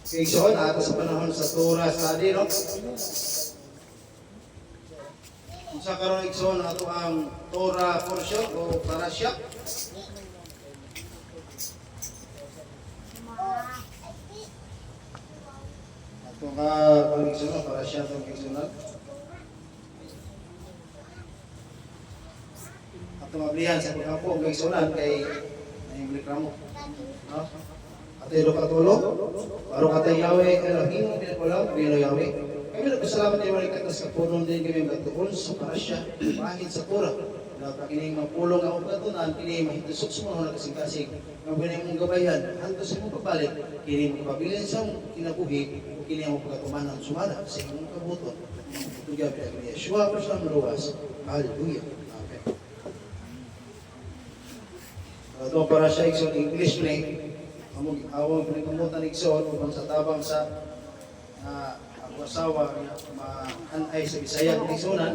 Okay, so ato sa panahon sa Torah study, no? Kung sa karon igsoon ato ang Torah portion o parasya. Ato ka igsoon parasya tong igsoon. Ato mablihan sa pagkapo ng igsoon kay nayong reklamo. No? Atay do katulo, baro katay Yahweh, Elohim, pinagkulang, Pino Yahweh. Kami nagpasalamat ay marikat sa punon din kami magtuon sa parasya, bahid sa Torah. Na kakining mapulong ang katunan, kini mahitusok sa mga nakasing-kasing. Mabuhay mong gabayan, hantos sa mong pagbalik, kini mong pabilin sa kinabuhi, o kini ang pagkatumanan sumada sa imong kabuton. Ito gabi ang Yeshua, Paslam Luwas. Hallelujah. Amen. Ito para sa English play. Awang pinagumutan igsoon upang sa tabang sa ako asawa maanay sa Bisaya igsoonan.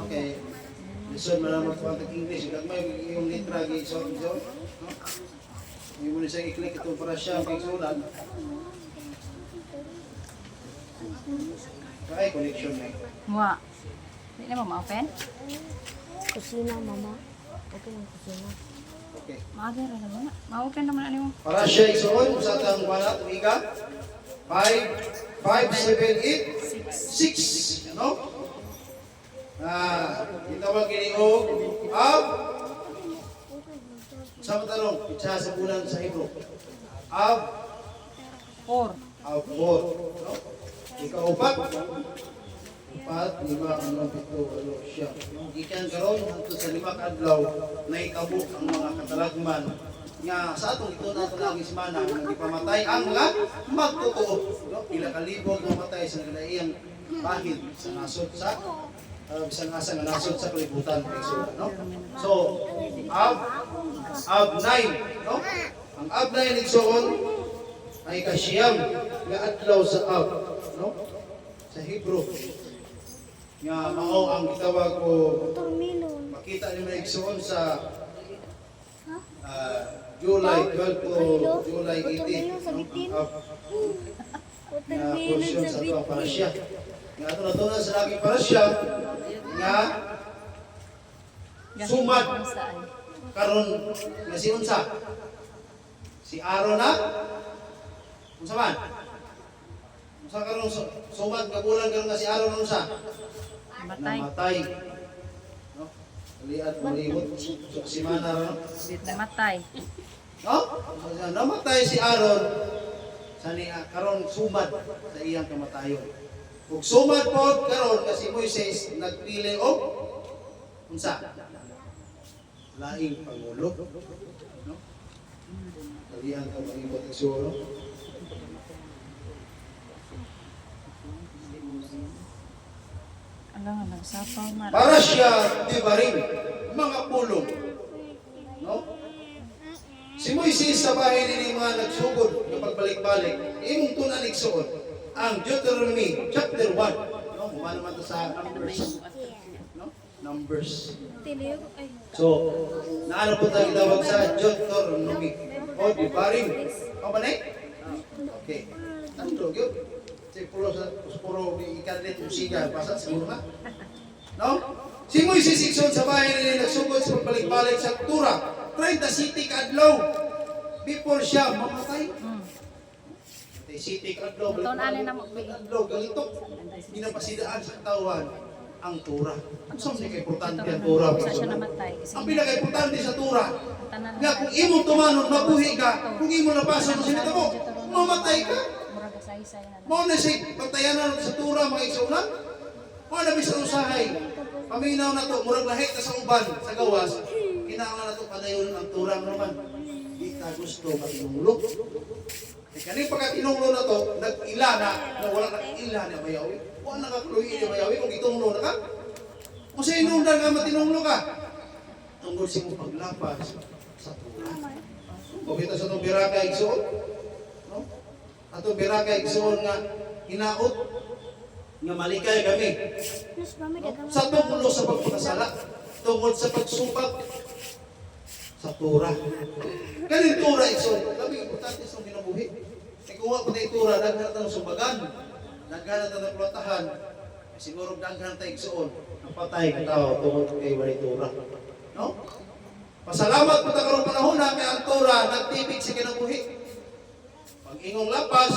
Okay. Lisod man lang magpantag English. Gagmay yung litra igsoon. Yung muna siyang i-click ito para siya igsoonan. Kaya connection na. Mua. Hindi na ma-open? Kusina, mama. Okay ang kusina. Okay. Maaga rin naman. Ma-open naman ano mo. Para siya igsoon sa tang wala tumiga. 5, 7, 8, 6. Ano? Itawag kini og ab. Sa tanong, itsa sa bulan sa Hebrew. Ab 4. ab 4. No? Ika-upat. 4, 5, 6, 7. Ikan karon hangtod sa 5 adlaw na itabo ang mga katalagman nga sa atong ito nato lagi semana nga gipamatay ang mga magtotoo. No? Pila ka libo ang mamatay sa kalaiyang bahid sa nasod sa bisan asa nga nasod sa kalibutan no? So ab 9, no? Ang ab 9 igsoon ay kasiyam nga adlaw sa ab, no? Sa Hebrew nga mao ang gitawag ko makita niyo na igsoon sa July 12 to July 18 no? Na portion sa ito ang parasya nga ito natunan sa laging parasya nga sumad karon nga si unsa si Aaron na unsa man unsa karon sumad nga bulan karon nga si Aaron unsa namatay. No? Liat malibot. Si Mana ron. Namatay. No? Namatay si Aaron. Sani karon sumad sa iyang kamatayon. Ug sumad pod karon kasi Moises nagpili og unsa? Laing pangulo. No? Kalian ka malibot igsoon. Alang nagsapaw man. Para siya dibaring mga pulong. No? Si Moises sa bahay ni mga nagsugod ng pagbalik-balik, imong tunan igsuon ang Deuteronomy chapter 1. No, kumano man to sa Numbers. No? Numbers. So, naano po tayo tawag sa Deuteronomy? O dibaring. O ba na? Okay. Nandog yun. Puro ikarnet yung siga, basa siguro nga. No? Si Moises igsoon sa bahay nila nagsugod sa pagbalik-balik sa Torah. 30 city kadlaw before siya mamatay. City kadlaw, kadlaw, galitok. Ginapasidaan sa katawan ang Torah. Ang saan siya importante ang Torah? Ang pinaka-importante sa Torah, nga kung imong tumanon, mabuhi ka, kung imong napasa mo sinita mo, mamatay ka. Mo na si pagtayanan sa Torah mga igsuonan. Mo na bisan usahay. Paminaw na to murag lahit na sa uban sa gawas. Kinahanglan na to padayon ang Torah naman. Di ta gusto matinunglo. Kani pagkatinunglo na to, nag-ila na wala nag-ila na bayawi. Wala nakakluyi na bayawi kung itunglo na ka. Kung sa inundan nga matinunglo ka. Tungkol sa mong paglapas sa Torah. O kita sa itong biraka igsuon. Ato biraka igsuon nga hinaot nga malikay kami. Sa tungkol sa pagpakasala, tungkol sa pagsubak sa tura. Kaning tura igsoon, labi importante sa kinabuhi. Kay kung wa patay tura, daghan ta sumbagan, daghan ta platahan, siguro daghan ta igsoon, ang patay ka tao tungod kay walay tura. No? Pasalamat po ta karong panahon na kay ang tura nagtibig sa kinabuhi. Pag ingong lapas,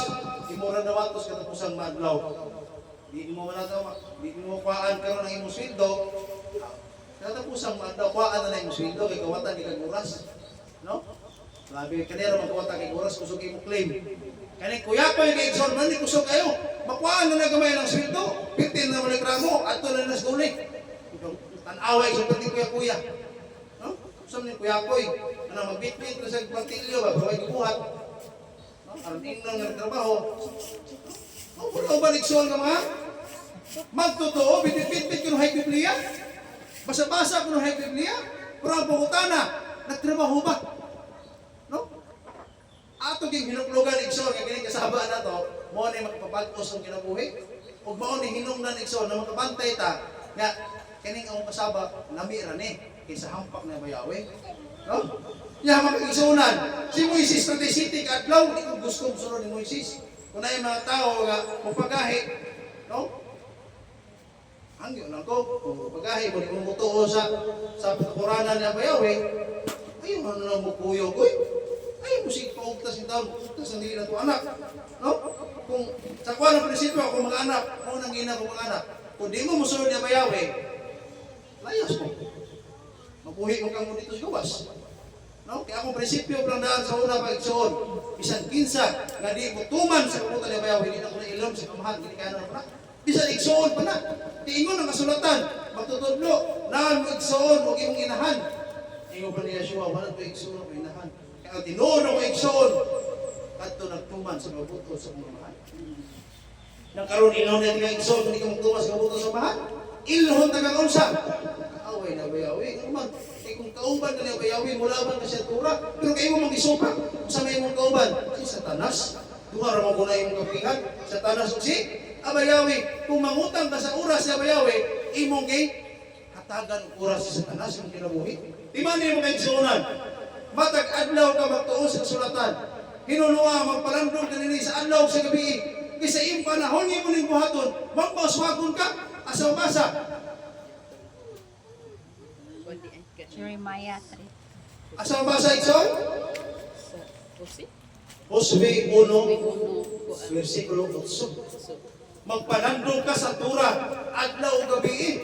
imura na watos katapusang madlaw. Di mo manataw, di mo kuhaan karon ang imong sweldo. Katapusang madlaw kuhaan na imong sweldo kay kawatan di kag oras. No? Labi kanira magkuwata kay oras kusog imong claim. Kani kuya pa yung igsoon man di kusog kayo. Makuhaan na gamay ng sweldo. 15 na man gramo adto na nas duli. Tan-away sa pati kuya. No? Saan ni kuya koy? Ano magbitbit na sa pagtilyo ba baway gibuhat. Ang tingnan ng trabaho. Kung balik soon ka mga magtotoo, bitbit ko ng high Biblia. Basa-basa ko ng high Biblia. Pero ang pangutana, nagtrabaho ba? No? Ato ging hinuklugan igsoon, kaya ganyan kasaba na to, mo na magpapagtos ng kinabuhi. Huwag mo ni hinungnan igsoon na makabantay ta, nga, kaning ang kasaba, namira ni, kaysa hampak na bayawi. No? Ya mag-igsunan. Si Moises na city kadlaw, di ko gusto sunod ni Moises. Kung na yung mga tao nga magpagahi, no? Hangyo lang ko, kung magpagahi, kung di mo mutuo sa pagkuranan niya bayawi, ayaw mo na mukuyo ko. Ayaw mo si paugtas yung taon, paugtas ang dili na ito anak. No? Kung sa kuha ng prinsipyo, kung mga anak, kung nang ina kung mga anak, kung di mo musunod niya bayawi, layas mo. Mabuhi mo kang mo dito sa gawas. No? Kaya akong prinsipyo lang daan sa una pag-igsoon. Bisan kinsa, nga di mo tuman sa kamutan niya bayaw, hindi na ko na ilom sa kamahan, hindi kaya na. Bisan igsoon pa na. Tiingon ang kasulatan, magtutudlo, naan mo igsoon, huwag imong inahan. Ingon pa ni Yeshua, wala ko igsoon o inahan. Kaya tinuon ako igsoon, kadto nagtuman sa mabuto sa kamahan. Nagkaroon ilong na tiga igsoon, hindi ka magtuman sa mabuto sa kamahan. Ilhon taga-unsa. Kaaway na bayawi. Naman, kung kauban ka niya bayawi, mulaban ka siya tura. Pero kayo mo mag-isupa. Sa may mong kauban, si Satanas. Duha ramang muna yung kapihan. Satanas o si Abayawi. Kung mangutang ka sa oras si Abayawi, imong gay, hatagan oras si Satanas yung kinabuhi. Di man din mo kayo suunan. Matag adlaw ka magtuos sa sulatan. Hinunuwa, magpalandong ka nila sa adlaw sa gabi. Kasi iyong panahon niyo mo ning buhaton, magpaswagon ka, asaw basa. Jeremiah 3. Asaw basa ikson? Josue 1, versikulo 8. Magpalandong ka sa tura, adlaw o gabi.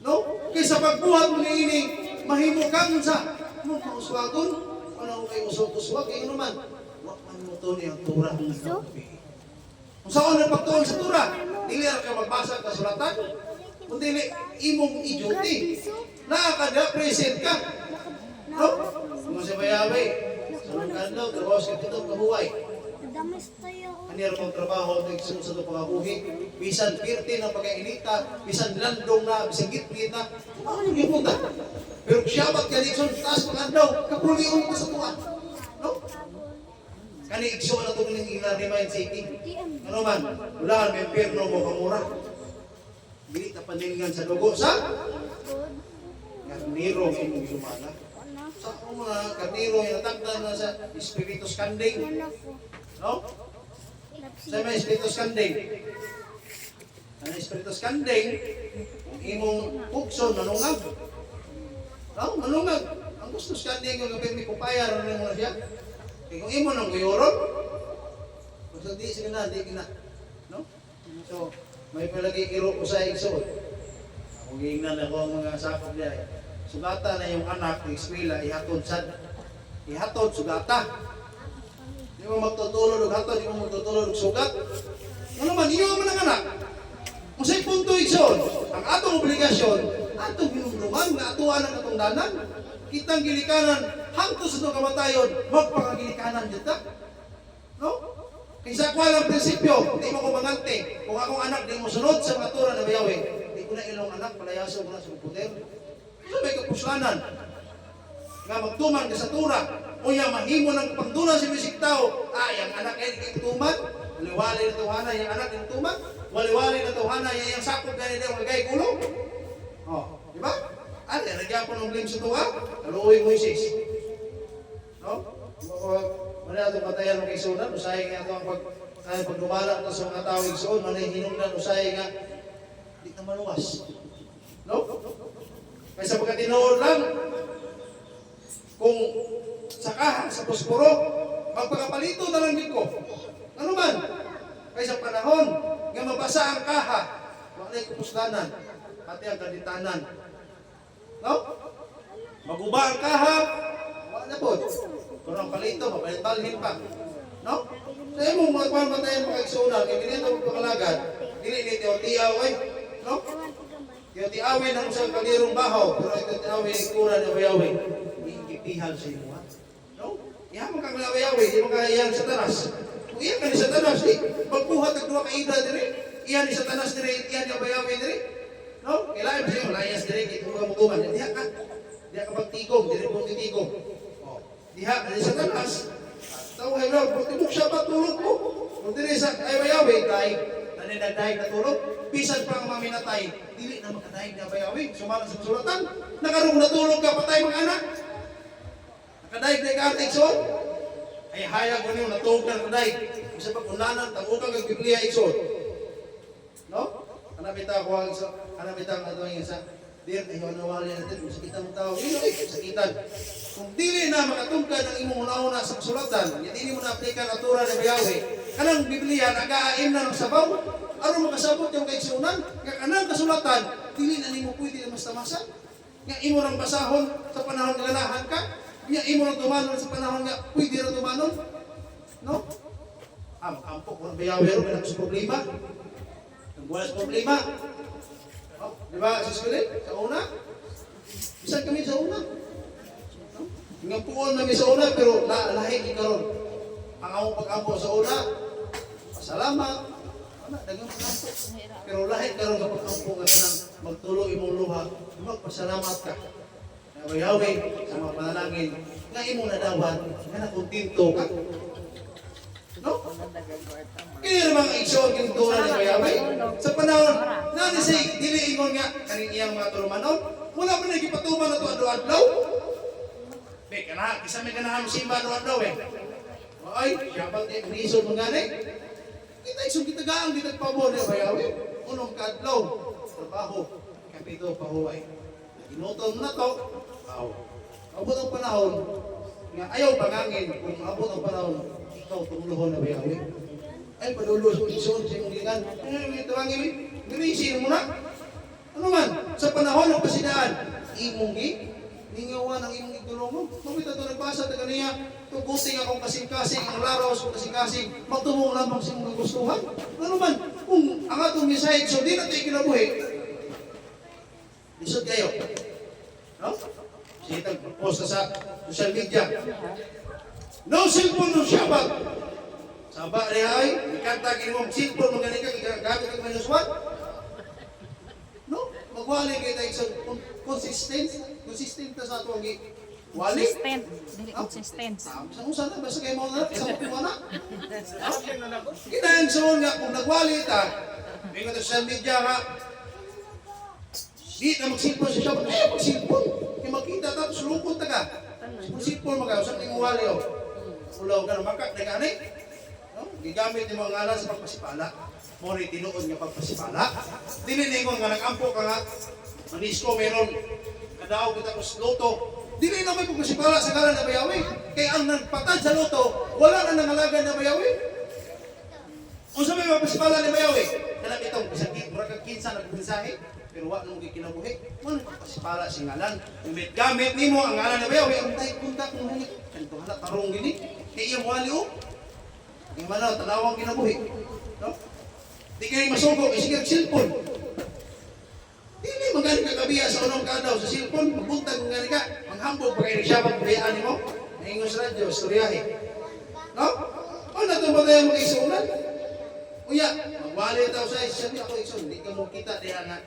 No? Kaysa pagbuhat mo niini, mahimo kang sa uswagon, ano kayo uswag, kayo naman. Wak man mo to niyang tura. Kung saan na pagtuon sa tura, dili ka magbasa ka sulatan, kundi imong i-duty. Nakaka-present ka. No? Kung sa bayawi, sa mga kandaw, trabaho sa kitong kabuhay. Kanira mong trabaho, nagsunod sa ito pangabuhi. Bisan 30 ng pagkainita, bisan landong na, bisan gitgit na, ano yung punta? Pero siyabat ka dito, taas mga kandaw, kapulion ka sa tuwa. No? Kani ikso na ito ng ilan remind city. Ano man, wala may perno mo kamura. Dili ta paningan sa dugo sa karniro imong sumana. Sa mga karniro yung natagdan na sa Espiritus Kanding. No? Sa may Espiritus Kanding. Ang Espiritus Kanding, imong pugson, manungag. No? Manungag. Ang gusto sa Kanding yung gabing may kupayar, ano yung mga siya? Kaya kung imo nang kuyoron, kung sa di sige na, di kina. No? So, may palagi iro ko sa igsoon. Kung hingnan ako ang mga sakop niya, sugata na yung anak ng eskwela, ihatod sad. Ihatod, sugata. Di mo magtutulog, hatod, di mo magtutulog, sugat. Ano man, iyo man ang anak. Kung sa'y punto igsoon, ang atong obligasyon, atong hinumluman, na atuan ang katungdanan, kitang gilikanan, hangto sa itong kamatayon, magpakagilikanan dito. No? Kaysa ko ang prinsipyo, di mo ko mangante. Kung akong anak, di mo sunod sa mga tura na bayawi, di ko na ilong anak, palayaso ko na sa puter. Ito may kapuslanan. Nga magtuman ka sa tura, o yung mahimo ng pagdulan sa misik tao, yung anak ay di tuman, waliwali na tuhanan, yung anak ay tuman, waliwali na tuhanan, yung sakop gani na yung magay kulong. Oh, di ba? Ano, nagyan po ng blame sa tuwa? Kaluoy Moises. No? Wala itong patayan ng isunan, usay nga ito ang pagdumala ito sa mga tao isuon, manay hinungdan, usay nga, di na maluwas. No? Kaya sa pagkatinood lang, kung sa kaha, sa posporo, magpakapalito na lang din ko. Ano man? Kaya sa panahon, nga mabasa ang kaha, walay kupuslanan, pati ang kaditanan. No? Maguba ang kaha, wala po. Kung ang palito, mapalit-balhin pa. No? Sa imong mga pamatayan pagkagsunan, kaya ganito magpakalagad, dili ni tiyaw-tiyaw, no? Tiyaw-tiyawin ang isang kalirong bahaw, pero ito tiyawin ang kura na bayawin. Hindi ikipihal sa imo, ha? No? Ihamon kang bayawin, di mo kaya sa tanas. Kung iyan ka ni sa tanas, magbuhat ang dua kaida diri, iyan ni sa tanas diri, iyan yung bayawin diri. No? Kailangan mo siya, layas diri, kito ka mutuman. Diha ka magtigong, diri po titigong. Diha, diri sa tanas. Tawag na, pagtibok siya patulog mo. Kung diri sa bayawin, dahil naninagdahig na tulog, bisan pa ang maminatay, dili na makadahig na bayawin. Sumalang sa sulatan, nakarong natulog ka, patay mga anak. Nakadahig na ikating son. Ay hayag mo niyo, natulog ka nakadahig. Isa pa kunanan, tagugang ang Biblia ikson. No? Hanapita ko ang isa, hanapita ang ito ang isa. Dir, ayaw nawali natin, kung sakitan mo tao, yun ay sakitan. Kung dili na makatungkad ang imong una-una sa kasulatan, hindi mo na-aplikan ang tura na bayawi, kanang Biblia, nag-aaim na ng sabaw, ano makasabot yung kaigsunan? Nga kanang kasulatan, dili na nimo pwede na mas-tamasan. Nga imo nang basahon sa panahon nga ganahan ka, nga imo nang tumanon sa panahon nga pwede na tumanon. No? Ampo kung bayawi ro may sa problema. Wala sa problema. Oh, di ba, sa eskwela? Sa una? Bisan kami sa una. No? Nga puon kami sa una, pero lahi ikaron. Ang among pag-ampo sa una, pasalamat, dagang pag-ampo. Pero lahi karon sa pag-ampo nga nang magtulo imong luha, magpasalamat ka. Nawayawi sa mga panalangin, nga imong nadawan, nga nakontinto ka. No? Kaya naman iksyon yung tura ni Bayawi. Sa panahon, nani say, dili ingon nga, kaning iyang mga tulumanon, wala man nagipatuman na ito adlaw-adlaw. Be, kisa may ganahan mo simba adlaw-adlaw eh. Ay, siyabat eh, nisod mo gani. Kita iksyon kita gaang, kita pabor ni Bayawi. Unong kadlaw, trabaho, kapito, pahuway. Inutol mo na to, pahuw. Abot ang panahon, nga ayaw pangangin, kung abot ang panahon, ikaw tumulohon na Bayawi. Ay, padulos, iksyon sa imong lingan. May tawangin mo, gamisin mo na. Ano man, sa panahon ng kasidaan, imong ningawan ang imong igdulong mo. Mabita ito nagbasa, taga niya, tuguting akong kasing-kasing, ang laraw sa kasing-kasing, magtumong lamang sa imong gustuhan. Ano man, kung ang atong misahig, so di na tayo kinabuhi. Lisod kayo. No? Sige, tag-post sa social media. No cellphone no Shabbat. Saba rehay, ikanta gini mo cellphone mo ganing ka gamit ang -1. No, magwali kay tayo sa consistent sa ato ang wali. Consistent. Dili consistent. Sa usa na basta kay mo na sa mo na. Kinain so nga kung nagwali ta, may ka social media nga. Di na mag-cellphone sa Shabbat, mag-cellphone. Kaya makita tapos lukot ta ka. Cellphone magaw sa ning wali oh. Ulaw ka na makak na gani. No? Gigamit yung mga ngalan sa pagpasipala. Mori tinuod nga pagpasipala. Dili ningon nga nag-ampo ka nga. Manisko meron. Kadaog kita ko sa loto. Dili na may pagpasipala sa ngalan na Bayawi. Kaya ang nagpatad sa loto, wala na nangalagan na Bayawi. Kung sa may pagpasipala ni Bayawi, kanang itong isang murag kinsa nagmensahe, pero wala nang kinabuhi. Wala pagpasipala sa ngalan. Gamit nimo ang ngalan na Bayawi, ang tayo punta kung halik. Kanto hala tarong gini. Kaya iyang wali o. Yung mana, tanawang kinabuhi. No? Di kayo masugok, sige cellphone. Dili magani ka kabiya sa unang kadaw sa cellphone, magbuntag magani ka, manghambog pa kayo siya magbayaan mo. Naingon sa radyo, storyahe. No? O na itong batayan mga isunan. Uya, magwali daw sa isa niya ako isun. Hindi ka mo kita diya nga.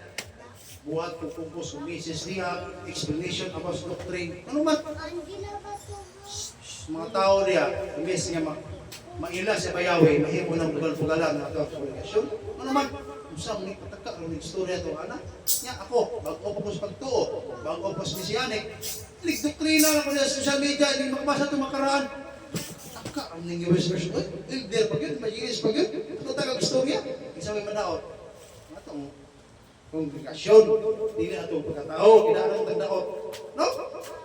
Buhat kong kumpos, umisis niya, explanation about doctrine. Ano man? Mga tao niya, umis niya maila sa Bayawi, mahimo ng bugal-bugalan na ito ang komunikasyon. Ano man? Usang ni pataka ng istorya to ana. Nya ako, bago ko sa pagtuo, bago ko sa mesianic, doktrina na ko sa social media, hindi makabasa ito makaraan. Taka ang ning US version. Elder pag yun, majigis pag yun. Ito tagang istorya. Isa may madaot. Matong kongregasyon, dili na itong pagkatao, kinaanong tagdaot. No?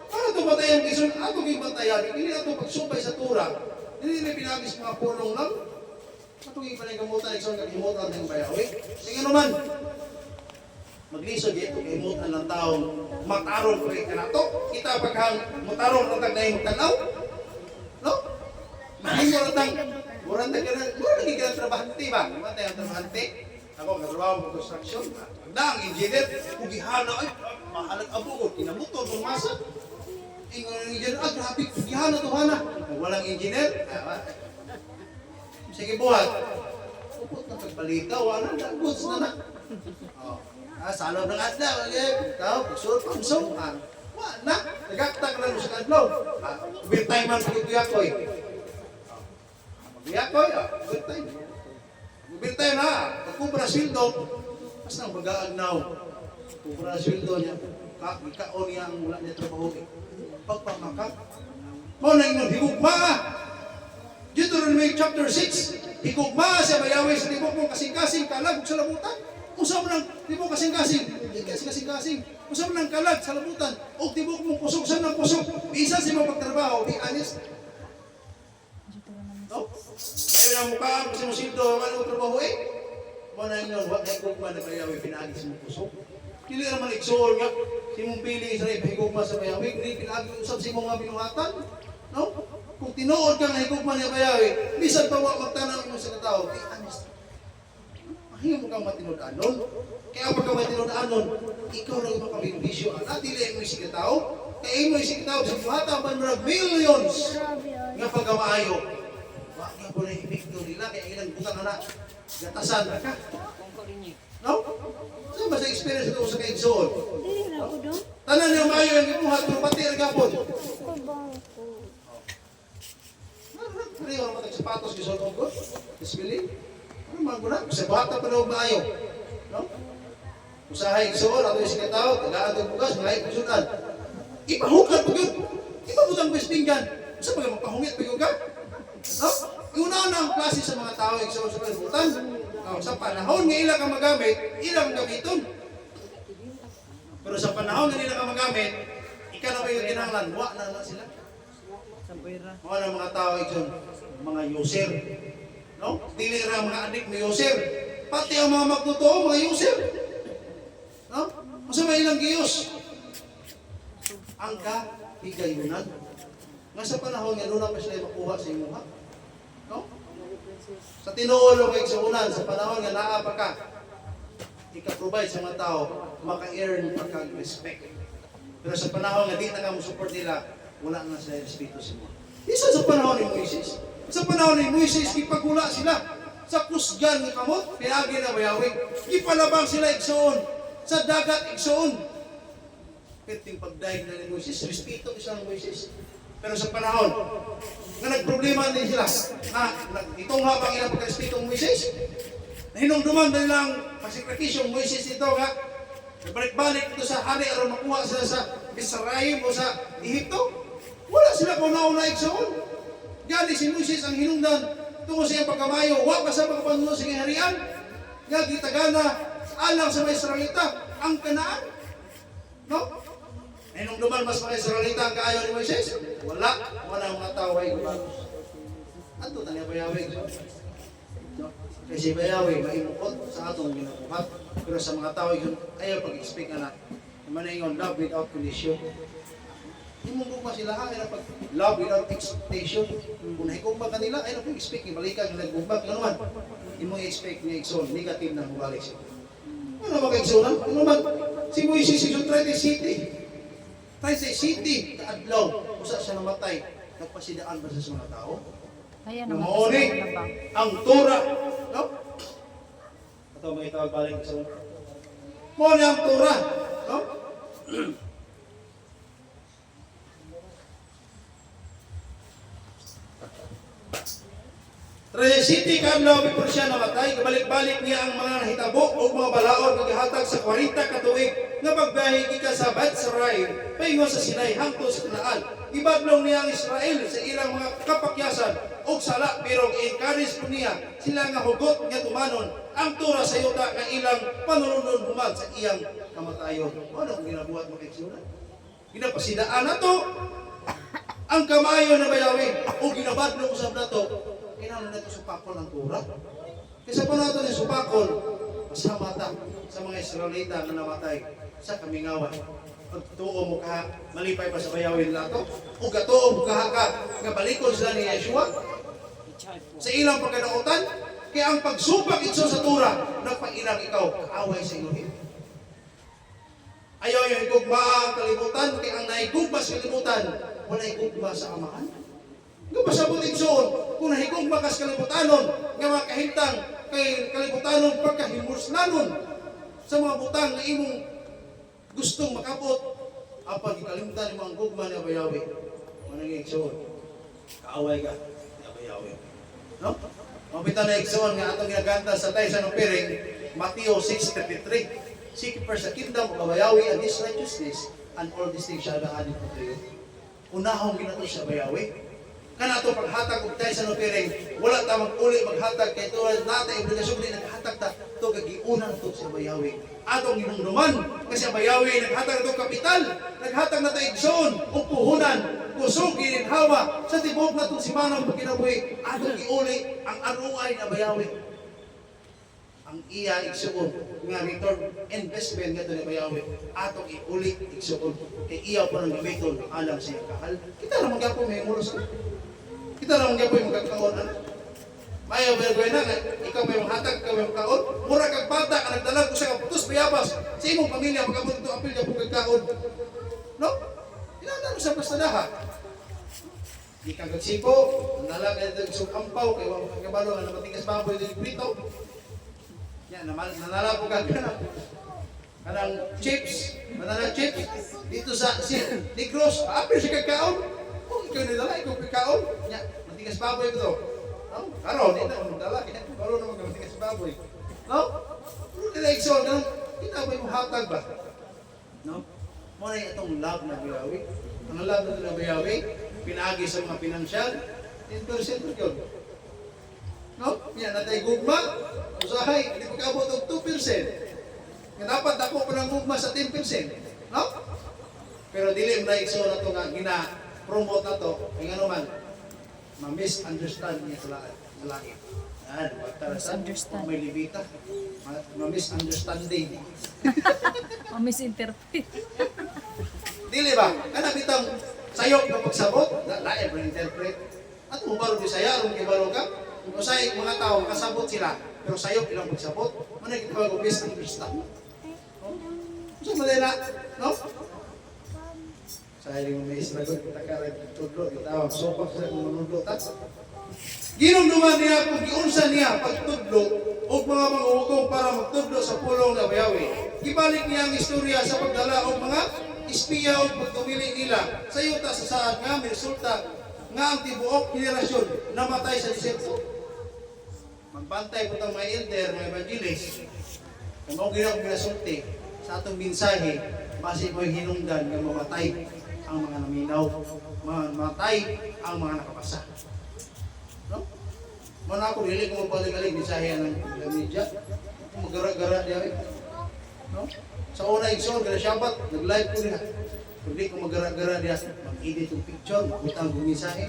Ano ito batayan kison? Ako kay batayan, dili na ito pagsubay sa tura. Dili na pinagis mga punong lang. Matungin pa na yung gamutan, ikson kagimutan ng bayawi. Sige naman, maglisod ito kagimutan ng taong mataron ko rin ka na to. Kita paghang mataron ng tag na yung tanaw. No? Mahing mo ratang, murang nagiging trabahante ba? Matay ang trabahante. Ako, nagtrabaho mo construction. Magda ang engineer, pugihana, ay, mahalag abo ko, kinamutol, bumasa. Ingon ang engineer, grabe, pugihana to, hana. Walang engineer, sige buhat. Upot na pagbalita, wala na, goods na na. Salo ng adlaw, ikaw, pagsuot, pangsuan. Wala, nagaktak lang sa adlaw. Overtime man pag-iyakoy. Pag-iyakoy, overtime. Overtime na, pagkubra sildo, mas nang baga-agnaw. Pagkubra sildo niya, ikaon niya ang mula niya trabaho. Pagpamakap. Mo na ingon, higugma. Deuteronomy chapter 6, higugma sa Yahweh sa tibok mong kasing-kasing kalag sa labutan. Usa mo ng tibok kasing-kasing, hindi kasi kasing-kasing. Usa mo ng kalag sa labutan, o tibok mong kusog sa ng kusog. Isa sa mga pagtrabaho, be honest. No? Kaya na mukha, kasi mo sildo, wala mo trabaho eh. Wala nyo, wala higugma na Yahweh pinagis mo kusog. Hindi naman iksoon nga, si mong pili sa higugma sa Yahweh, hindi pinagis usap si mong binuhatan. No? Kung tinuod ka ng higugma niya bayawi, bisan pa wak magtanong mo sa katao, be honest. Mahinga mo kang matinud-anon. Kaya pag ka matinud-anon, ikaw lang ito kami bisyo. At dili mo yung katao. Kaya mo yung katao sa buhata, manmarag millions nga pagkamaayo. Wak nga po na ipikto nila, kaya ilang butang na gatasan na ka. No? Saan ba sa experience ito sa kaigsoon? Dili na ko do. Tanan niyo maayo yung imuhat, pero pati ang gapon. Ano yung mga sapatos gisod ko? Disbili? Ano man ko na? Sa bata pa na maayo. No? Usahay gisod, ato yung sikataw, tagaan ito bukas, mga ikusunan. Ipahukad po yun. Ipabutang pespinggan. Saan pa yung magpahungit pa yun ka? No? Una na ang klase sa mga tao, gisod sa pagbutan. Sa panahon nga ilang ka magamit, ilang gamiton. Pero sa panahon nga ilang ka magamit, ikaw na ba yung kinahanglan? Wa na sila. Mga ng mga tao ito, mga user. No? Dili ra mga adik na user. Pati ang mga magtotoo, mga user. No? Masa may ilang giyos. Ang kahigayunan. Nga sa panahon nga doon na pa sila makuha sa imuha. No? Sa tinuolo kay sa unan, sa panahon nga naa pa ka, ika-provide sa mga tao, maka-earn pagka-respect. Pero sa panahon nga di na ka mo support nila, wala na sila respeto sa mga. Isa sa panahon ni Moises. Sa panahon ni Moises, ipagula sila sa kusgan ni kamot, pinagi na bayawin. Ipalabang sila igsoon. Sa dagat igsoon. Perting pagdaig na ni Moises, respeto isa ng Moises. Pero sa panahon, nga nagproblema din sila, itong habang ilang pagka-respeto ng Moises, na hinungduman na nilang pasikripisyo ng Moises ito nga, balik-balik ito sa hari aron makuha sila sa Misraim o sa Ehipto. Wala sila kung nauna igsoon. Gali si Moises ang hinungdan tungo sa iyang pagkamayo. Wa pa sa pagkapangulo sa harian. Nga gitagana alang sa mga Israelita ang Kanaan. No? Hinungduman mas mga Israelita ang kaayo ni Moises. Wala. Wala ang mga tao ay gumagos. Ato tanya bayawin. No? Kasi bayawin, maimukot sa atong ginabuhat. Pero sa mga tao ayaw pag-expect na maningon love without condition. Himungkog sila ay pag love without expectation. Kung hikugma kanila, ay pag-expect balikan ng nagbubak. Ano man? Imong expect ni Exxon, negative na mubalik siya. Ano ba kay-Exxonan? Ano man? Si Moises, si Trinity City. Trinity City, kaadlaw. Usa siya namatay. Nagpasidaan ba sa mga tao? Kaya naman Namoni, ang Torah. No? Ito mga itawag balik sa Moni ang Torah. No? Resiti kadlaw before siya namatay, kabalik-balik niya ang mga nahitabo o mga balaod naghatag sa 40 ka tuig nga pagbiyahe gikan sa Batsray paingon sa Sinai hangtod sa Kanaan. Ibadlong niya ang Israel sa ilang mga kapakyasan o sala pero encourage po niya sila nga hugot nga tumanon ang tura sa yuta nga ilang panulundon humad sa iyang kamatayon. Ano ang ginabuhat mo kay Sion? Ginapasidaan na to ang kamayo na bayawin o ginabadlong usab na to. Kailangan natin supakol ang tura. Kasi po natin yung supakol, masama ta sa mga Israelita na namatay sa kamingawan. Pag tuo mo ka, malipay pa sa bayawin nato, o gatuo mo ka nga balikon sila ni Yeshua sa ilang pagkadautan, kaya ang pagsupak ito sa tura, nagpailang ikaw, kaaway sa Elohim. Ayaw yung igugma ang kalibutan, kaya ang naigugma sa kalibutan, wala igugma sa amahan. Nga ba sa butigsoon, kung nahigugma ka sa kalibutanon, nga makahintang kay kalibutanon pagkahimuslanon sa mga butang na imong gustong makapot, apag ikalimtan yung mga gugma ni Abayawi. Manang igsoon, kaaway ka ni Abayawi. No? Mapitan na igsoon nga atong ginaganta sa tayo sa nupiring, Mateo 6:33. Seek first the kingdom of Abayawi and His righteousness, and all these things shall be added unto you. Unahong ginato sa Abayawi. Kanato paghatag og tayo sa nupiring, wala ta mag-uli maghatag kay tuwa natay obligasyon ni naghatag ta to kagiunan to sa Abayawi. Atong hinumduman kasi Abayawi naghatag to kapital, naghatag na ta igsoon ug puhunan, kusog gininhawa sa tibok natong simanong pagkinabuhi. Atong giuli ang aruay na Abayawi. Ang iya igsuon nga return investment nga ni Abayawi. Atong iuli igsuon kay iya pa nang gamiton alang siya kahal. Kita ra magyapon may mulos. Kita lang gyapon yung magkakaon. Mayo bergoy na ikaw may hatag ka may kaon. Mura kag bata ka nagdalag ko sa kaputos bayabas. Sa imong pamilya magabot to apil gyapon kag kaon. No? Inana sa plastadaha. Di ka gagsipo, nala ka dito sa ampaw kay wa magkabalo nga namatigas baboy dito prito. Yan nanala ko kag kanang chips, manala chips dito sa Negros. Apil siya kag kaon. Ikaw nila, ikaw kakaon. Nya, matigas baboy ko to. No? Karon, hindi na magdala. Karon naman matigas baboy. No? Pero nila igsoon, no? Kita ba yung hatag ba? No? Muna yung itong love na Abayawi. Ang love na Abayawi, pinagi sa mga pinansyal, 10% yun. No? Yan, natay gugma. Usahay, hindi magkabot og 2%. Nga dapat ako pa ng gugma sa 10%. No? Pero dili mo na igsoon na ito nga promote na to, ay nga naman, ma-misunderstand niya sa langit. Yan, Misunderstand. may libita. Ma-misunderstanding. O misinterpret. Dili ba? Kana bitang sayok na pagsabot, lain pa interpret. At mo baro di saya, aron kibalo ka. Kung usay mga tao, kasabot sila, pero sayok ilang pagsabot, manay kita ko misunderstand. So, malina, no? Sa ilang may islagot, kita karag tudlo, itawag, sopak sa kung manudlo, ginumduman niya kung giunsa niya pagtudlo o mga manghukom para magtudlo sa pulong na Abayawi. Gibalik niya ang istorya sa pagdala o mga espiya o pagtumili nila sa yuta sa saad nga may resulta nga ang tibuok henerasyon namatay sa desierto. Magbantay po itong mga elder, mga evangelist, kung ako ginasulti sa atong mensahe, base ko hinungdan nga mamatay ang mga naminaw, mamatay ang mga nakapasa. No? Mana ako dili ko magpagaling mensahe ng media. Magara-gara diya. No? Sa una igsoon kada Shabbat, nag-live ko diha. Hindi ko magara-gara diya, mag-edit ng picture, butang ng mensahe.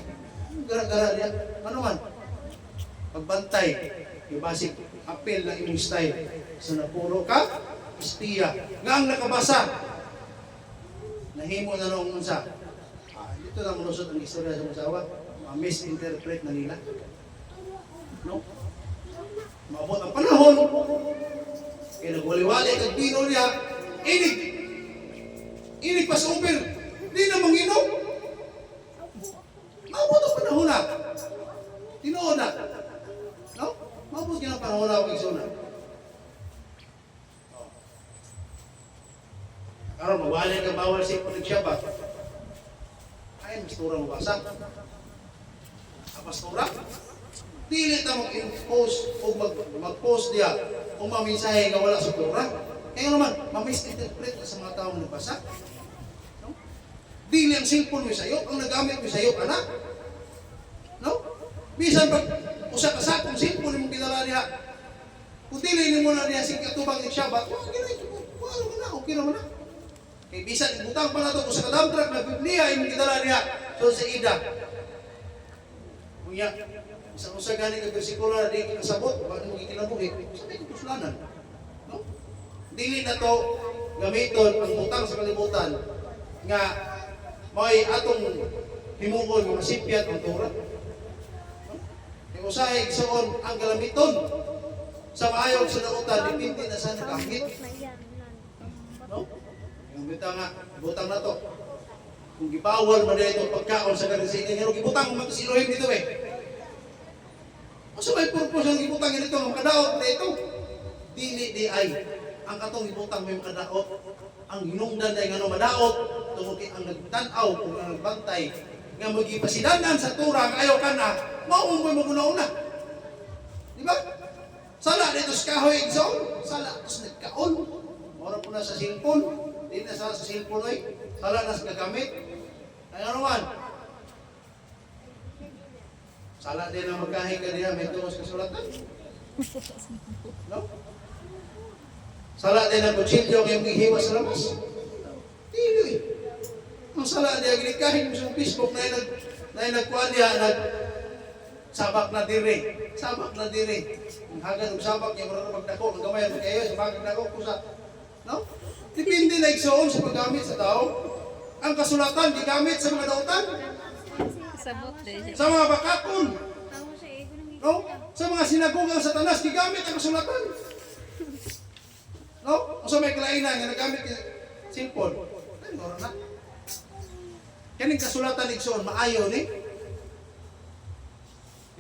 Magara-gara diya. Ano man? Pagbantay, yung basic apel ng imong style. So napuro ka, espiya. Nga ang nakabasa, nahimo na noong unsa. Dito na malusot ang istorya sa masawa. Misinterpret na nila. No? Maabot ang panahon. Kaya nagwali-wali kag bino niya. Inig pa sa uber. Di na manginom. Maabot ang panahon na. Tinoon na. No? Maabot ka ng panahon na. Karon mawala ka bawal si pag-Shabbat. Ay, pastora mo basa. Ang pastora? Dili ta mag-post o mag-post diya o mamisahe nga wala sa tura. Kaya naman, ma-misinterpret na sa mga taong nagbasa. No? Dili ang cellphone mo sa'yo, ang nagamit mo sa'yo, anak. No? Bisan pag usa ka sakong cellphone mo kinala niya, kung dili mo na niya sing katubang ng Shabbat, ano man na, okay naman na. Kaya bisan, ibutang pa na ito, usa ka dump truck na Biblia, yung kinala niya, so sa ida. Kuya, isang usa gani ka bersikulo na di kinasabot, bakit mo kikinabuhi? Sabi ko, pusulanan. No? Dili na to gamiton ang utang sa kalibutan nga may atong himuon nga masipyat ang Torah. No? Kaya usahay igsoon ang galamiton sa maayog sa nautan, dipindi na sa nagamit. No? Yung butang na to. Kung gibawal man na itong pagkaon sa karisinin, pero gibutang mo ito si Elohim dito eh. Asa may purpose ang gibutang nito, ang kadaot na ito? Dili di ay. Ang katong gibutang may kadaot, ang hinungdan ay nga madaot, tungkol ang nagtanaw, kung ang nagbantay, nga magipasidanan sa turang ayaw ka na, maumboy mo una-una. Di ba? Sala dito sa kahoy igsoon, sala ito sa nagkaon. Mura po na sa cellphone, di na sa cellphone ay, sala na sa gagamit. Kaya naman, sala din ang magkahing ka niya, may tungos kasulatan. No? Sala din ang kutsilyo kayong hihiwas sa labas. Dili eh. Ang sala niya, ginikahin mo sa Facebook na yung nagkuhan niya, sabak na dire. Sabak na dire. Ang hagan ng sabak niya, marunong magdako. Ang gamay ang kayo, sabak nagdako ko sa... No? Depende na igsoon sa paggamit sa tao. Ang kasulatan, gigamit sa mga dautan. Sabot din siya. Sa mga bakakon. No? Sa mga sinagogang satanas, gigamit ang kasulatan. No? O sa may kalainan nga nagamit yung cellphone. Ay, meron na. Kaning kasulatan igsoon, maayo ni.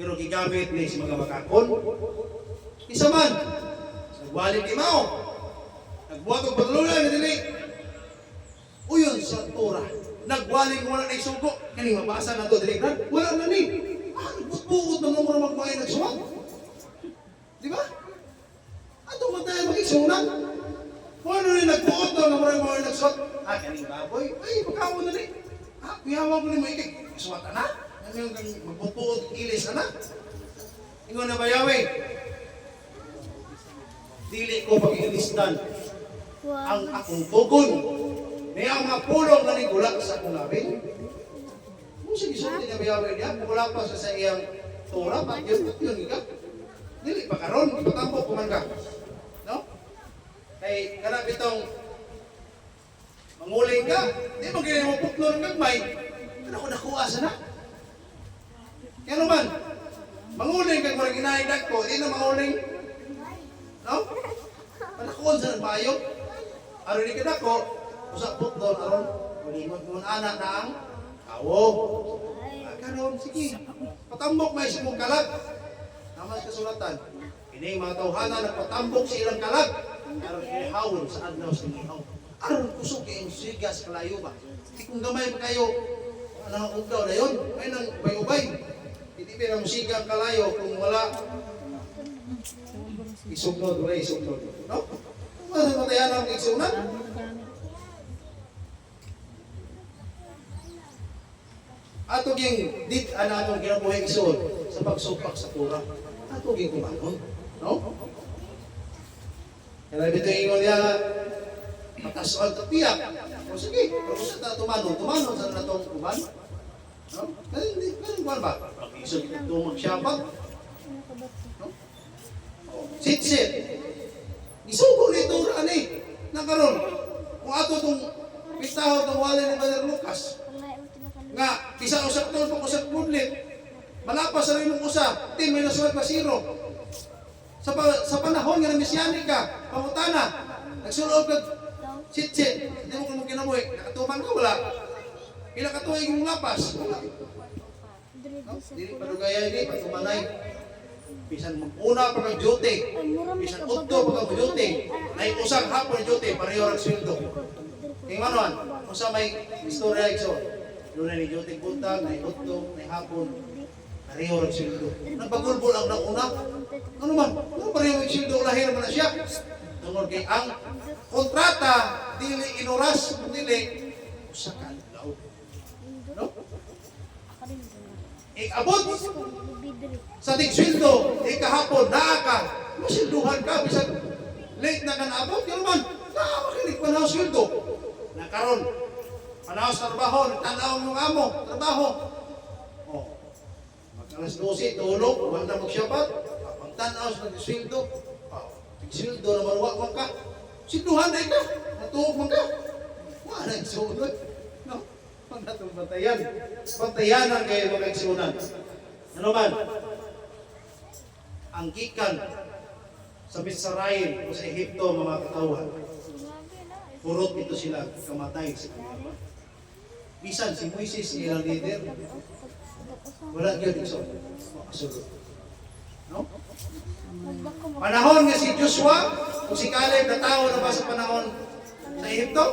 Pero gigamit ni sa mga bakakon. Isa man, nagwalid di mao. Nagbuhat og patulunan nga dili. Uyon sa Torah. Nagwalid wala na isugo. Kaning mabasa na to dili brad. Wala na ni. Nagbuot na mo magmay nagsuwag. Di ba? Ato man tayo mag-igsunan. Kung ano rin nagbuot na mga nagsuwag. Kaning baboy. Ay, pagkawon na ni. Kuyawa ko ni mo ikik. Suwata na. Ano yung magbuot ilis na na. Ingon na bayawi. Dili ko pag-ilistan ang akong tugon. May ang mga pulong na nigula sa akong labi. Kung sige sunod niya bayawi niya, wala pa sa iyang Torah, yun ika. Dili pa karon, ipatambok ko man ka. No? Kay kanap itong manguling ka, di mo ganyan mo puklo ng gagmay, ano ko nakuha sana? Kaya naman, manguling ka kung ginahigdag ko, di na manguling. No? Panakuon sa nagbayo. Aron ni kada ko, usap puklo, aron, malimot mo anak na ang kawo. Karon, sige, patambok may simong kalag. Naman kasulatan, ini mga tawhana nagpatambok sa ilang kalag. Aron ihawon sa adlaw sa ihaw. Aron kusog kayong sigas kalayo ba? Di kung gamay pa kayo, anong ugdaw na yun? May nang ubay-ubay. Hindi pa na musiga ang kalayo kung wala isugnod, wala isugnod. No? Ano matayan ang igsunan? Ato ging dit ana atong kinabuhi igsoon sa pagsupak sa Torah. Ato ging kumanon, no? Kaya bito ingon niya makasual ta tiyak. O sige, pero sa tumanon sa natong kuman. No? Ganun ba? Iso kita magsyabag. No? Sit. Isugo ni Torah ani. Nakaron. Kung ato tong pistaho tong wala ni Brother Lucas. Nga, bisang usap to pag usap budlit. Malapas sa rin mong usap, tin may nasulat pa zero. Sa panahon nga na Mesianik ka, pamutana, nagsulog ka, sit, hindi mo kung kinabuhi, nakatuman ka, wala. Pila katuwing mong lapas, wala. No? Dili padugaya ini, patumanay. Bisan una pa kang duty, bisan utto pa kang duty, ay usang hapon duty, pareho ang sweldo. Kaya manuan, kung sa may istorya ikso, doon na ni duty buntag, na utto, na hapon. Pareho ang sildo. Nagbagulbol ang nauna. Ano man? Ano pareho ang sildo? Lahir man na siya. Tungod kay ang kontrata, dili inuras, dili, usa ka adlaw. No? Abot sa tig-sweldo, kahapon, naa ka, masilduhan ka, bisag late na ka naabot, yun man, makinig pa na ang sweldo. Nakaroon, panahon sa trabaho, nagtanaw ng amo, trabaho. Oh, mag-alas 12, tulog, huwag na magsyabat, pagtanaw sa tig-sweldo, tig-sweldo na maruwak ka, silduhan na ka, natuog man ka, wala yung sunod. No? Huwag na itong bantayan. Bantayan ang kayo mga iksunan. Ano man? Ang gikan sa Misraim o sa Ehipto, mga katawan, purot ito sila kamatay sa kanyama. Bisan si Moises, ilang leader, wala yun iso. Makasulot. No? Panahon nga si Joshua o si Caleb, natawa na ba sa panahon sa Ehipto?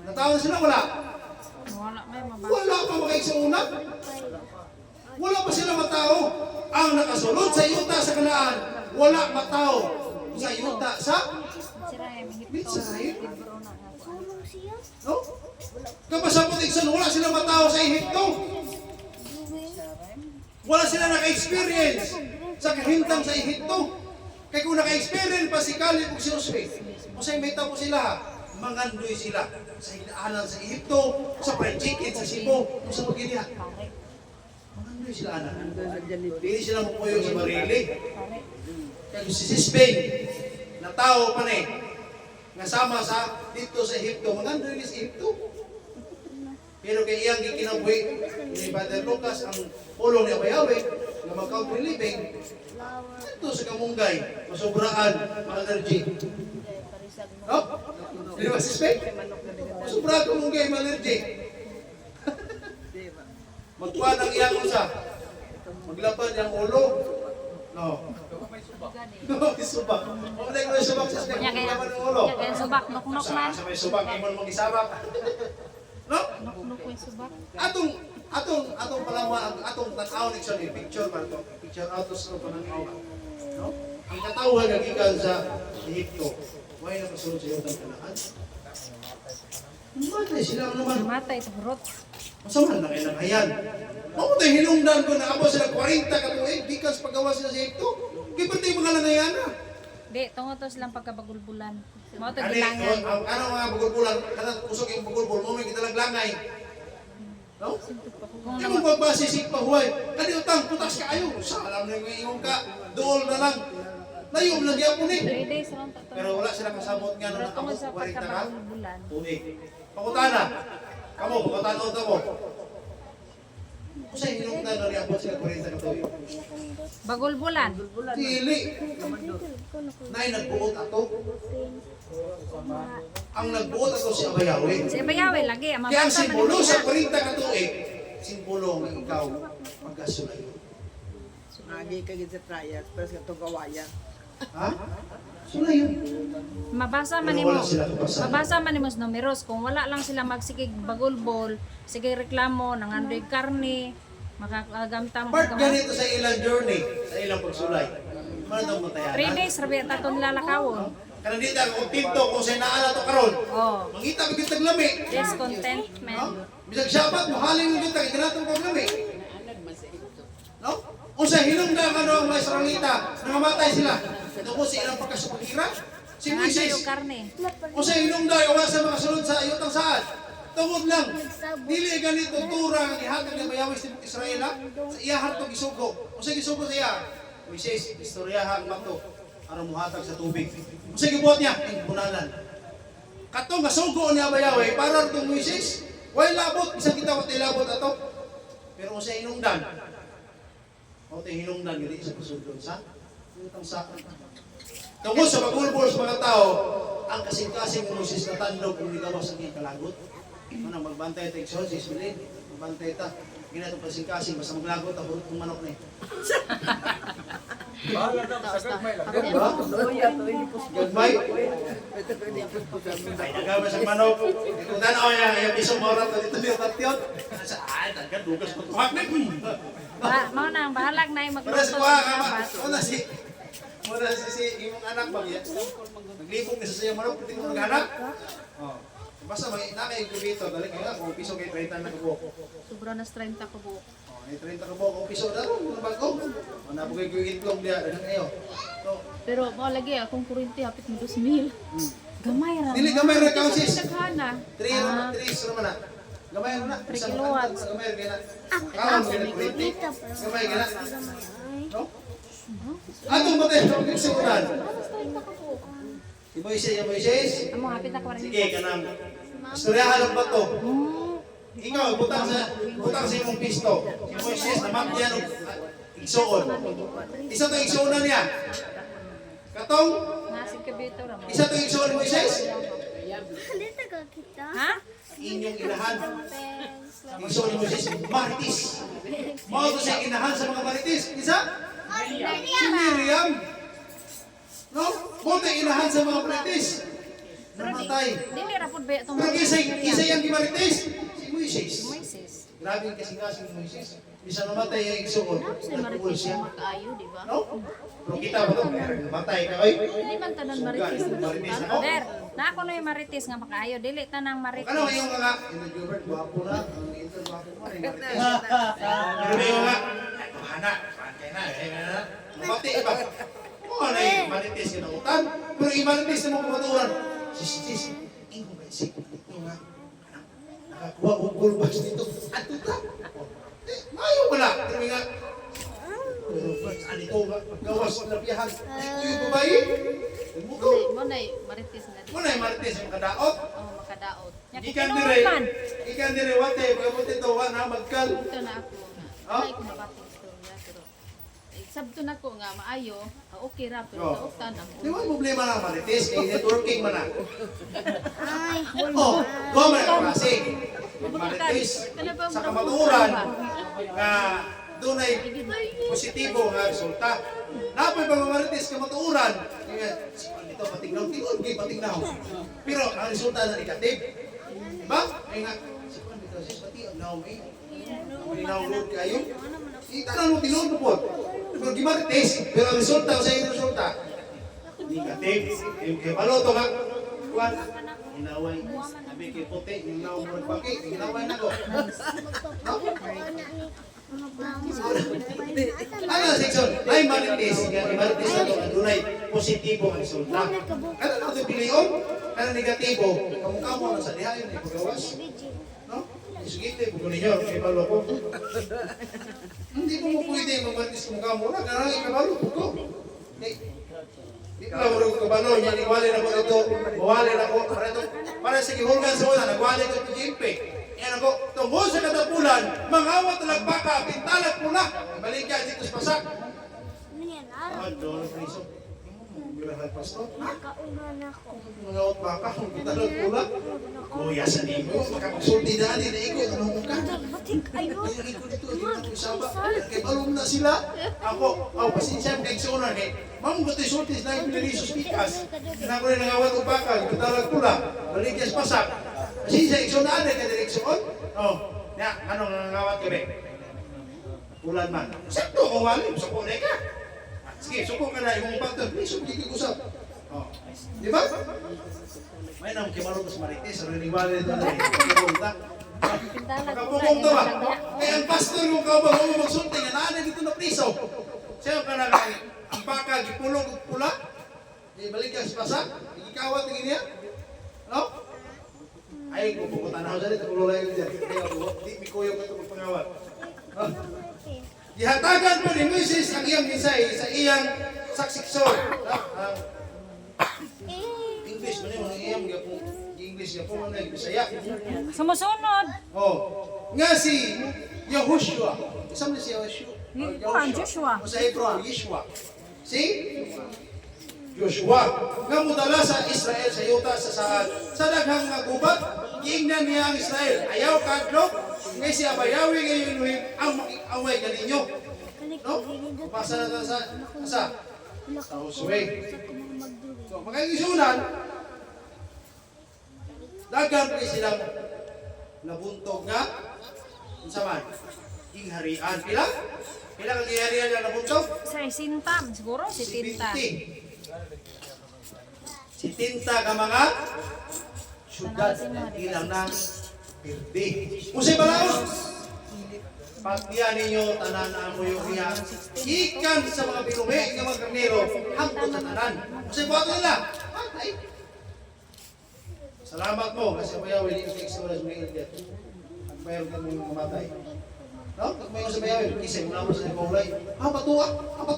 Natawa na sila, wala? Wala may mabasa. Wala pa mga iksunan. Wala pa sila matao. Ang nakasulod sa yuta sa Kanaan, wala matao sa yuta sa Mitzrayim. No? Kapasapot iksan, wala sila matao sa Ehipto. Wala sila naka-experience sa kahintang sa Ehipto. Kaya kung naka-experience pa si Caleb o si Joshua, kung sa'yo may tapo sila, mangandoy sila sa hinaanan sa Ehipto, sa fried chicken, sa Cebu, o sa Paginihan. Mangandoy sila, anak. Pili sila mapuyo sa Marili. Kaya kung si Spain, na tao pa na nasama sa dito sa Ehipto, mangandoy ni sa Ehipto. Pero kay iyang gikinabuhi ni Father Lucas ang pulong ni Abayawe na mag-country living ito sa Kamunggay, masubraan, allergy. No? Hindi ba si Spain? Masubraan Kamunggay, allergy. Magkuhan ang iyang usa. Maglapad ang ulo. No. No, may subak. Wala ko may subak sa Spain. Maglapad ang ulo. Kaya subak, nok-nok man. Sa may subak, imon mong isabak. No? Nok-nok yung subak. Atong palawan, atong tanaw ni Johnny, picture ba ito? Picture out sa pananaw. No? Ang katawhan ng ikan sa Ehipto, may nakasunod sa iyo ng Kanaan. Matay sila naman. Matay ito, burot. Masama na kayo ng hayan. Mamatay hinungdan ko na abo sila 40 katuig, di kas paggawa sila sa Ehipto. Kaya pati mga langayan na. Di, tungo to silang pagkabagulbulan. Mga ito Ano gilangan. mga bugulbulan, kanang usok yung bugulbul, mo may kitalang-langay. No? Kung Hindi mo magbasisig pa huwag. Kani utang, putas ka ayo. Sa alam na yung iyong ka, dool na lang. Layo mo lang yapon eh. 3 days lang to. Pero wala sila kasabot nga Pero nung tungo nakamot, sa 40 ka. pagkabagulbulan. Tuig. Pakutana. Kamu, pakutana o mo. Kasi hinungtan na rin sila 40 ka tuig. Bagulbulan. Dili. Nay, nagbuot ato. Ang nagbuot ato si Abayawe. Si Bayawe lagi. Ang Kaya ang mabasa man simbolo nila. sa 40 ka tuig, simbolo ng ikaw pagkasulayo. Agi ka gid sa trials, pero sa itong gawayan. Ha? Sulayo. Mabasa man Pero nimo. wala sila kabasa. Mabasa man nimo sa numeros kung wala lang sila magsikig bagulbol, sige reklamo nangandoy karne, makakagamta mo Part ganito sa ilang journey, sa ilang pagsulay. Ano itong 3 matayanan? days rabi taton lalakawon. Kanang dito kung tinto kung sa inaala to karon. Oh, Mangita bigit taglami. discontentment. No? Bisag sabat mo haling mo kita itinatong paglami. No? Unsa hinungdan ka ang mga Israelita, nangamatay sila. Ito po si ilang pagkasupakira. Si Nangandoy Moises. og karne. Unsa hinungdan o sa mga sulod sa ayutang saan? Tungod lang. Dili ganito tura ang ihatag ng mayawis ng Israel ha? Sa iya hartog isugo. Unsa gisugo sa iya? Moises, istoryahan mato aron muhatag sa tubig. Unsa gibuhat niya? Bunalan. Katong gasugo niya Bayawe para tong Moises, way labot bisag kita wa labot ato. Pero unsa hinungdan? O tay hinungdan gid sa pasudlon sa utang sa tungod sa pagulbol sa mga tao, ang kasing-kasing ng Moses na tandog kung ligawas ang iyang kalagot. Ano, magbantay ta exorcist, bilin. Magbantay ta. Ginatong kasing-kasing, basta maglagot, ako itong manok na eh. Gagmay? Ay, nagaba sa manok. Kung tanaw yung pisong morat na dito yung tatyon. Ay, tagkan, dugas ko. Tumaknik. Mga nang bahalag na yung magluto Para sa kuha ka, dapat. muna si imong anak ba yan? Naglibog na sa sa'yo manok, puti mo nag-anak. Oh. Basta may nakay dito, dali kaya kung piso kay 30 na kubo. Sobra na 30 ko buo. Oh, ay 30 kubo kung piso daro, ano bago? Oh, napugay ko yung itlog diya, dagan kayo. So, Pero mo lagi akong kuryente hapit mo 2,000. Gamay ra. dili gamay ra ka sis. Daghana. 3 naman na. Gamay na. 3 kilowatts. Gamay ra na. Kaon gina kuryente. Gamay gina. No? Atong batay ng pagsunan. Si Moises. Amo hapit ako rin. Sige kanang istoryahan ba to? Ikaw butang sa imong pisto. Si Moises namatyan og igsoon. Isa to igsuonan niya. Katong Nasig ka bito ra mo. isa to igsoon ni Moises. Dito ka kita. Ha? Inyong inahan. Igsoon ni Moises Marites. Mao to siya inahan sa mga Marites. Isa? Si Miriam. No? Buti inahan sa mga Marites. Namatay. Dili ra pud ba itong Pero isa yan di Marites. Si Moises. Moises. Grabe ang kasing-kasing ni Moises. Bisa namatay ang igsoon. Si Marites siya makaayo, di ba? No? Pero kita ba ito? Namatay ka oy. Dili man tanan Marites. Marites ako. Der, na ako no yung Marites nga makaayo, dili tanang Marites. Ano yung mga Gilbert, guwapo na. Ang intern, guwapo mo. Pero yung mga, kumana, pantay na, na. Mabati iba. Ano na yung Marites kinautan? Pero yung Marites na mga kumaturan. Sis, ingo ba isip? Ito nga. Nakakuha ko gulbas dito. Ato ka. Ayaw wala. Pero nga, saan ito nga? Gawas na piyahan. Ito yung babae. Muto. Mo na Marites na di. Muna yung Marites yung makadaot. Oh, makadaot. Nya Ikan kung dire, man. ikan dire wate, pagkapunti to, na magkal. Ito na ako. Oh? Ay, kinabating istorya pero sabto na ko nga maayo, okay ra pero Oh. kautan ang Di ba problema ng Marites, kay networking man na. Ay, Oh, go man ang klase. Marites, sa kamaturan, nga dunay positibo nga resulta. Napoy pa mga Marites kamaturan, kaya ito patignaw, tingod kay patignaw. Pero ang resulta na negative. Diba? Kaya nga, sipan dito sis, pati ang naong eh. May naulog kayo. Itanan mo, tinod mo po. Pero gimarites, pero ang resulta, sa yung resulta, negative. Kaya paloto ka, kuwan, inaway, sabi kay puti, yung naong mo nagpaki, inaway na ko. Ano ang seksyon? Ay marites, kaya marites na ito, ang dunay positibo ang resulta. Ano na ito piliyon? Ano negatibo? Kamukha mo na sa diha yun, ay pagawas. No? Isugite, buko ninyo, kay balo ko. Hindi mo mo pwede magmatis kamukha mo na, karang ikabalo, buko. Di ka lang marunong kabalo, maniwali na ko ito, mawali na ko, para sa gihulgan sa una, nagwali ko ito jimpe. Yan ako, tungkol sa katapulan, mangawat talagpaka, pintalag pula. Balik yan dito sa pasak. Doon ang priso. Birahan pastor. Nakaunan ako. Mangawat baka, pintalag pula. Kuya sa nimo, makapagsulti na din na ikot. Anong ka? Batik ayo. Yung ikot dito, hindi na isama. Kay balong na sila. Ako, pasensya kay Xona. Ma'am, ba't isulti na yung pinalisos pikas? Kaya ko rin nangawat o baka, pintalag pula. Balik yan sa pasak. Kasi sa iksonaan na ka-direksyon? Oh, ya, anong nangangawat kami? Pulan man. Sakto kung wali, suko na ka. Sige, suko ka na, yung pagtag, may suko kikusap. Oh, di ba? May nang kimarong sa Marites, riniwali nito na rin. Makapukong to ba? Kaya ang pastor yung kabang mo magsulting, naanay dito na priso. Siya ka na lang, ang baka, gipulong pula, balik ka sa pasak, ikikawat ng niya. No? Ay, kung pupunta na ako dyan, ito kululay ko dyan. Di, may kuyo ko ito magpangawat. Ihatagan po ni Moises ang iyang misay sa iyang saksiksyon. English mo niyo, ang iyang English niya po, ang Bisaya. Sumusunod. Oh, nga si Yahushua. Isang na si Yahushua. Joshua. O sa Hebrew, Yeshua. Si Joshua. Nga mudala sa Israel sa yuta sa saan. Sa daghang nga gubat, giingnan niya ang Israel. Ayaw kadlok, ngay si Abayawi ngayon ang makikaway ganinyo. No? Mapasa na ta sa asa. Sa Josue. So, magkagisunan, dagan pa silang nabuntog nga unsa man gingharian. Pila? Pila ka gingharian nga nabuntog? Sa Sinta, siguro si Tinta. Si Tinta ka mga syudad ilang nang pirdi. Usay balaod. Pagtiyan ninyo tanan na mo yung iya. Ikan sa mga binuhi ng mga karnero hangtod sa tanan. Usay buhat nila. Ay. Salamat mo kasi bayaw hindi ka eksulas mo ildet. Ang bayaw ka mo mamatay. No? May sa bayaw kisay mo naman sa kulay. Patuwa.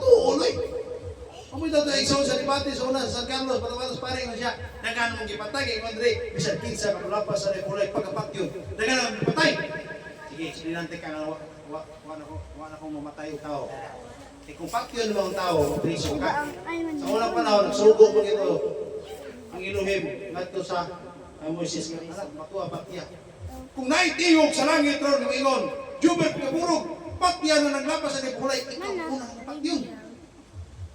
Uloy. Amoy daw tayo iksaw sa debate sa una sa San Carlos, patawatos pare nga siya. Dagan mong gipatay kay Andre, bisan kinsa kapulapas sa kulay pagkapakyon. Dagan ang gipatay. Sige, sinilante ka nga wa na kong mamatay yung tao. Eh kung pakyon mo ang tao, priso ka. Sa unang panahon, nagsugo mo ito. Ang Elohim, ngadto sa Moises nga, anak, matuwa, patya. Kung naitiyog sa langit ron, ng ingon, Jubert kaburog, patya na naglapas sa kulay, ikaw unang pakyon.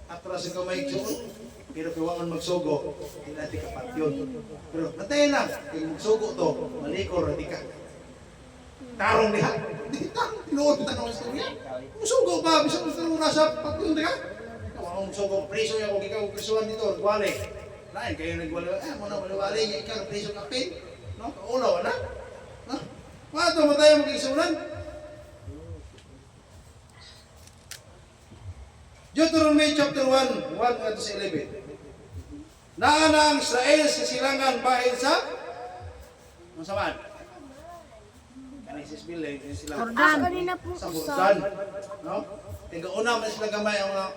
Atras ikaw may igsuon, pero kawangan magsugo, hindi natin kapat yun. Pero natayin lang, kung magsugo to, malikor, hindi ka. Tarong niya, hindi tarong, tinuod kita ng istorya. Magsugo ba, bisa mo nasa patyon, di ka? Kawangan magsugo, preso niya, kung ikaw presoan dito, wale. Lain, kayo nagwala, muna wale niya, ikaw preso kapin. No, kaulaw, na? No? Paano mo tayo mag-isunan? Deuteronomy chapter 1, 1 to 11. Naana ang Israel sa silangan bahin sa masaman. Kanesis Bilay, silang Jordan. sa Jordan. No? Tiga-una man sila gamay ang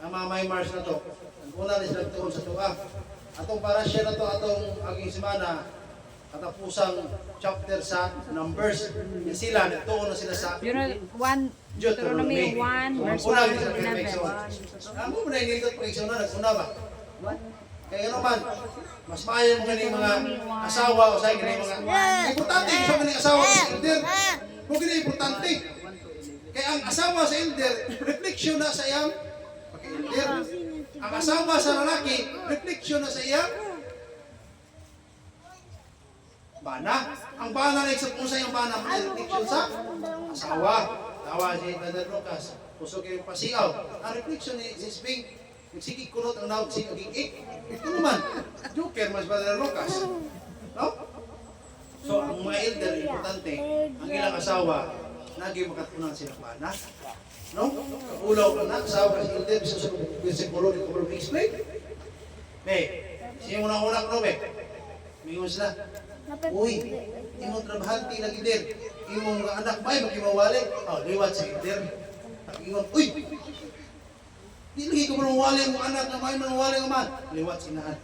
mga Maymars na to. Ang una na sila tuon sa tuwa. Atong parasya na to, atong aging semana, katapusang chapter sa Numbers. Yung sila, nagtuon na sila sa Deuteronomy 1, verse 1 to 11. Amo mo na yung nilito pag-iksyon na, naguna ba? Kaya naman, mas maayo mo ganyan mga asawa o sa'yo ganyan mga... Importante, gusto mo ganyan asawa sa elder. Kung ganyan importante. Kaya ang asawa sa elder, refleksyon na sa iyang pag-elder. Ang asawa sa lalaki, refleksyon na sa iyang bana. Ang bana na isip mo sa iyang bana, refleksyon sa asawa. Tawa si Brother Lucas, puso kayo pasiaw. Ang reflection ni Sisbing, nagsigig kunot ang nawag si Agigik. Ito naman, joker mas Brother Lucas. No? So, ang mga elder, importante, ang ilang asawa, naging makatunan sila bana. No? Ulaw ka na, asawa ka si elder, bisa sa versikulo, di ko pala explain. Siya unang-unang no, mingon sila, uy, imong trabahanti lagi din. Imong anak may magimawali. Liwat sa elder. Ingon, uy! Di lagi ko manawali ang anak na may manawali ang man. Liwat sa inahan.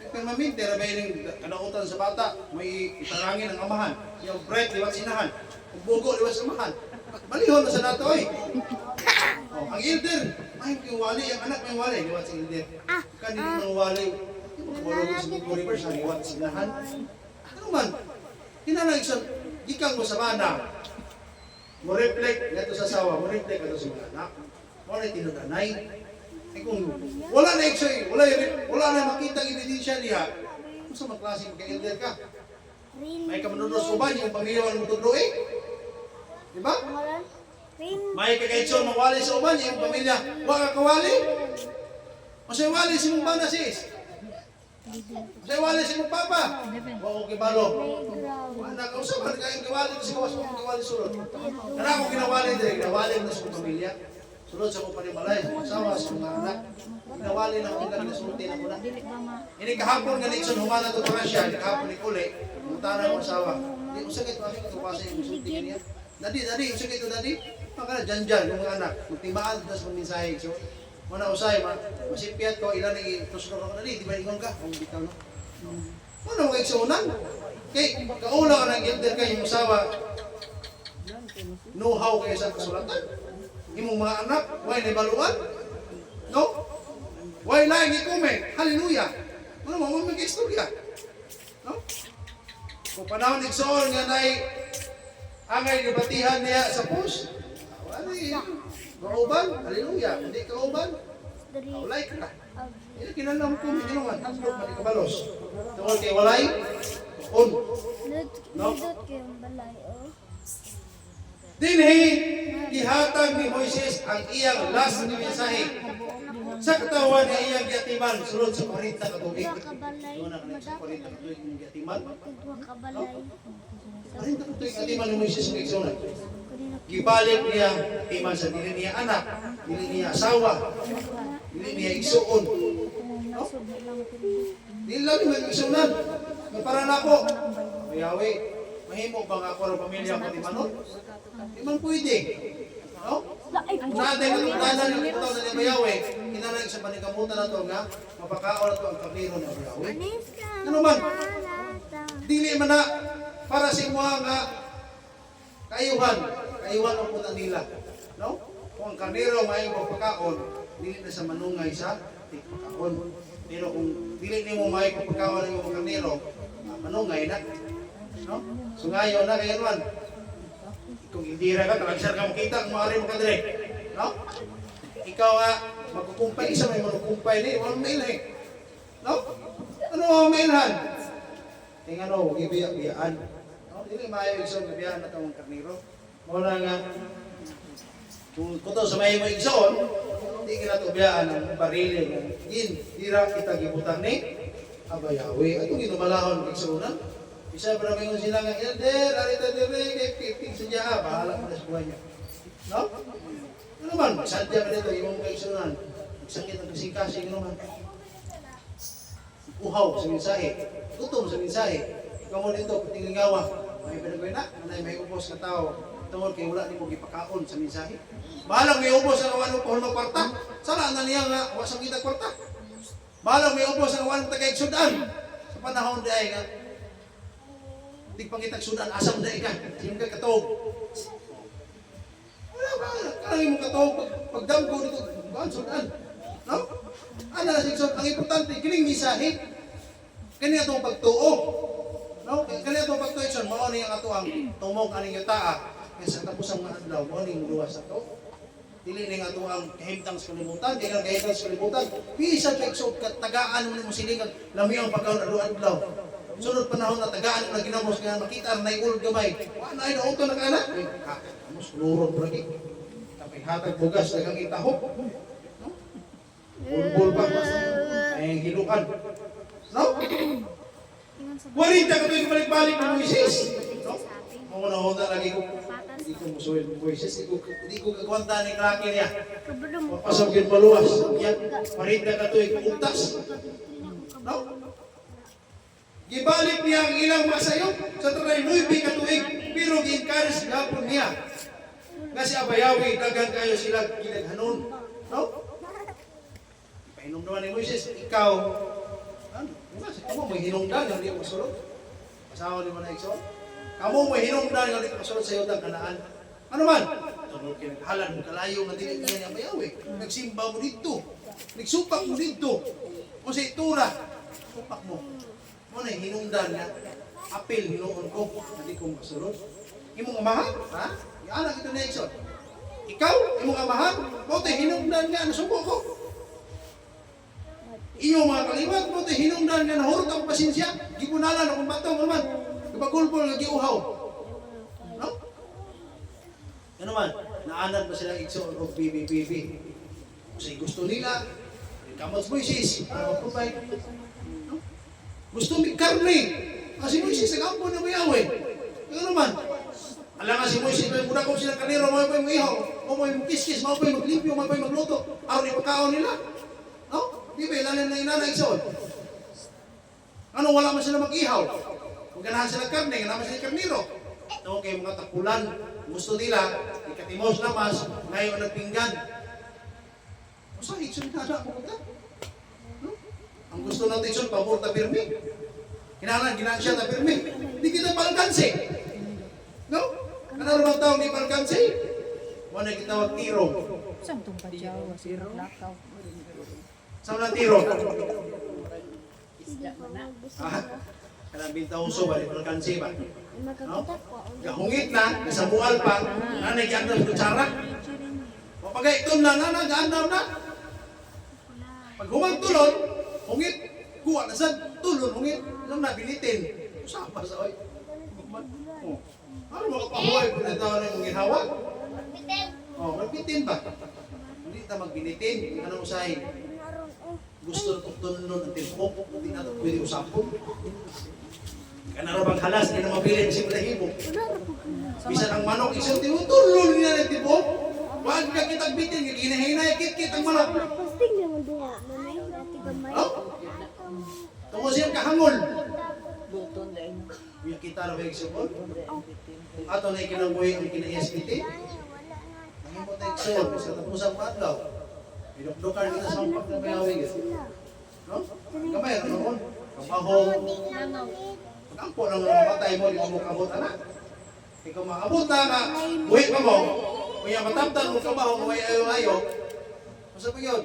Pero mamin, tira ba yung kanautan sa bata, may itarangin ang amahan. Yung bread, liwat sa inahan. Kung bugo, liwat sa amahan. Malihon na sa nato eh. Ang elder, may magimawali, ang anak may wali, liwat sa elder. Kanina manawali. Marunong sa mga reverse, ang iwan sa sinahan. Ano man, hinalang isang ikang mo sa mana, mo reflect na ito sa asawa, mo reflect na ito sa mga anak, mo na tinudanay. Eh kung wala na iksoy, wala na makita ang ebidensya niya, kung sa mga klase magka-elder ka, may kamanunos uban yung pamilya ng tudlo eh. Diba? May kakaitson mawali sa uban yung pamilya, wala kawali. Masay wali si mong bana sis. Masay wali si mong papa. Wala ko kibalo. Wala ka usapan kayong kiwali kasi kawas mo kiwali sulod. Kaya ako kinawali din, kinawali na sa mong pamilya. Sulod sa kong panimalay, asawa sa mga anak. Kinawali na akong kanilang sultin ako na. Ini kahapon nga Nixon humana to Russia, ini kahapon ni Kule, mutana ko asawa. Hindi ko sakit, bakit ito kasi yung sultin niya. Dadi, usay ito dadi. Maka dyan, yung mga anak. Magtimaan na sa mensahe. So, muna usay, masipiat ko, ilan ang itusunod ako dadi. Di ba ingon ka? Kung bitaw no? Ano mga iksunan? Kay, kaula ka ng elder ka, yung asawa, know-how kayo sa kasulatan. Imong mga anak, why naibaluan? No? Why lang i-comment? Hallelujah! Ano mo, mag-istorya? No? Kung panahon igsoon nga na'y Angay gibatihan niya sa post. Ano kauban? Hallelujah. Hindi kauban? Dari. Walay ka. Ila kinanam ko ginuman. Tapos man ikabalos. Tungod kay walay. On. Nidot ko yung balay, oh. Dinhi gihatag ni Moises ang iyang last na mensahe sa katawan niya iyang giatiman sulod sa 40 ka tubig. Dua ka balay. Doon na kanang sa 40 ka tubig ng giatiman. Dua ka balay. 40 ka tubig atiman ni Moises ng igsoon. Kanina Gibalik niya iman sa dili niya anak, dili niya asawa, dili niya igsoon. nasod na lang ko. Dili lang yung igsunan. Para nako. Yawe, mahimo ba nga ako ng pamilya ko di manon? Di man pwede. No? Natin ang tanan ng ito na ni Yawe, kinahanglan sa panikamutan nato nga mapakaon nato ang kamero ng Yawe. Ano man? Dili man na para sa imo nga kayuhan ang punan nila. No? Kung ang kanero may pagpakaon, dili na sa manungay sa pagpakaon. Pero kung dili nimo may pagpakaon ng imong kanero, manungay na. No? So ngayon na kayo man. Kung hindi ka, talagsar ka makita kung maaari mo ka dire. No? Ikaw nga, magkukumpay, isa may magkukumpay ni, walang mailhin. No? Ano ang mailhan? Tingnan o, ibiyak-biyaan. No? Hindi maayo igsoon, ibiyaan na itong karniro. Muna nga, kung ito sa may igsoon, hindi ka na ito biyaan ng barili. Dira kita gibutan ni Abayawe. At kung inumalahon igsoonan, isa para may sila nga, Elder, arita dire, kay 15 sa diya, bahala mo na sa buhay niya. No? Ano man, sadya ka dito, yung kaisunan, magsakit ang kasing-kasing naman. Uhaw sa mensahe, gutom sa mensahe. Ikaw mo dito, patingangawa, may pinagawin na, may upos na tao, tungkol kay wala ni mo gipakaon sa mensahe. Bahalang may upos ang awan mo pahul magkwarta, sana na niya nga, wasang kita kwarta. Bahalang may upos ang awan mo tagaigsudan, sa panahon di ay nga, di pangitag sudan asam na ka. Sino ka katog? Wala ba? Karangin mo katog. Pagdamgo dito, baan sudan? No? Ano na sigsod? Ang importante, kining misahe. Kanya itong pagtuo. No? Kanya itong pagtuo. Mao niya ang ato ang tumog aning yutaa. Kaya sa tapos ang mga adlaw, mao ning luwas ato. Dili ning ato ang kahimtang sa kalibutan. Di lang kahimtang sa kalibutan. Bisan kay igsod, tagaan mo silingan. Lami ang pagkaon adlaw. Sunod panahon na tagaan na ginamos nga makita na iulog gamay. Ano ay nauto na kana? Amo sulurot lagi. Tapos hatag bugas dagang itahok. No? Bulbul pa ay hilukan. No? 40 ka tuig balik-balik ng Moises. No? Mo na honda lagi ko. Hindi ko musuhin ng Moises. Hindi ko kagwanta ni klaki niya. Pasok yun paluwas. Yan. 40 ka tuig utas. No? Gibalik niya ang ilang masayo sa 39 ka tuig, pero gi-encourage gapon niya. Kasi Abayawe, dagan kayo sila ginaghanon. No? Painom naman ni Moises, ikaw, ano? Kamu may hinungdan, hindi mo masulod. Pasawa ni mo na ikso. Kamu may hinungdan, hindi mo masulod sa iyo ng Kanaan. Ano man? Tunod kayo, naghalan mo kalayo na dili niya ni Abayawe. Nagsimba mo dito. Nagsupak mo dito. O sa itura, supak mo. Muna hinungdan nga, apel hinuon ko, hindi ko masulod. Imong amahan, ha? Anak ito na Exxon. Ikaw, imong amahan, bote hinungdan nga, nasuko ko. Iyo mga kalimat, bote hinungdan nga, nahurot ang pasensya, gipunalan akong batong naman, kapagulpol nga giuhaw. No? Ano man, naanad ba sila Exxon o BBBB? Kasi gusto nila, kamot Moises, para mag-provide. Gusto may karne. Kasi Moises, nag-ampon na Abayawe. Ano naman? Alam nga si Moises, may muna ko silang kanero, may pa yung ihaw, o may kiskis, may pa yung maglimpyo, may pa yung magluto. Araw ni pagkaon nila. No? Di ba, ilalim na inanay Exxon. Ano, wala man sila mag-ihaw. Kung ganahan sila karne, ganahan sila karnero. No, kaya mga tapulan, gusto nila, ikatimos na mas, ngayon nagpinggan. O sa Exxon ka na, pumunta. Ang gusto natin siya, pabor na pirmi. Kinahanglan, ginansya na pirmi. Hindi kita palkansi. No? Ano naman tawag ni palkansi? Wala kita tiro. Saan itong padyawa? Sino lakaw? Saan na tiro? Hindi ko magbusog Ah, na. Kanang bintauso ba, alkansi ba? Makakita ko. Gahungit na, kasabual pa, nanay gandam kutsara. Mapagay ito na, gandam na. Pag humang tulon, hungit, kuha na sa tulon, hungit, alam na, binitin. Usapa sa oy. Oh. Ano makapahuay kung natawa na yung ginhawa? Oh, magbitin ba? Hindi na magbinitin, ano usahin? Gusto na tulon ang tilpok, hindi na pwede usapon. Kanarabang halas, hindi na mabilin si Ibrahimo. Bisa ng manok, isang tinutulong niya ng tipo. Wag ka kitang bitin, hinahinay, kit ang manok. Posting naman duha. Nanay, dati gamay. Oh? Tungkol siyang kahangol. Buton din. Yung kita na ba yung sipon? Ato na ikinabuhi ang kina-SPT. Nangimot na iksyon, sa tapusang padlaw. Pinukdukan kita sa pag na bayawig. No? Kamay, ano naman? Kapahong. Pag-ampo ng matay mo, di mo kabot, anak. Ikaw makabot na nga, buhi pa mo. Kaya mataptan mo kabahong, may ayo-ayo. Masa pa yun?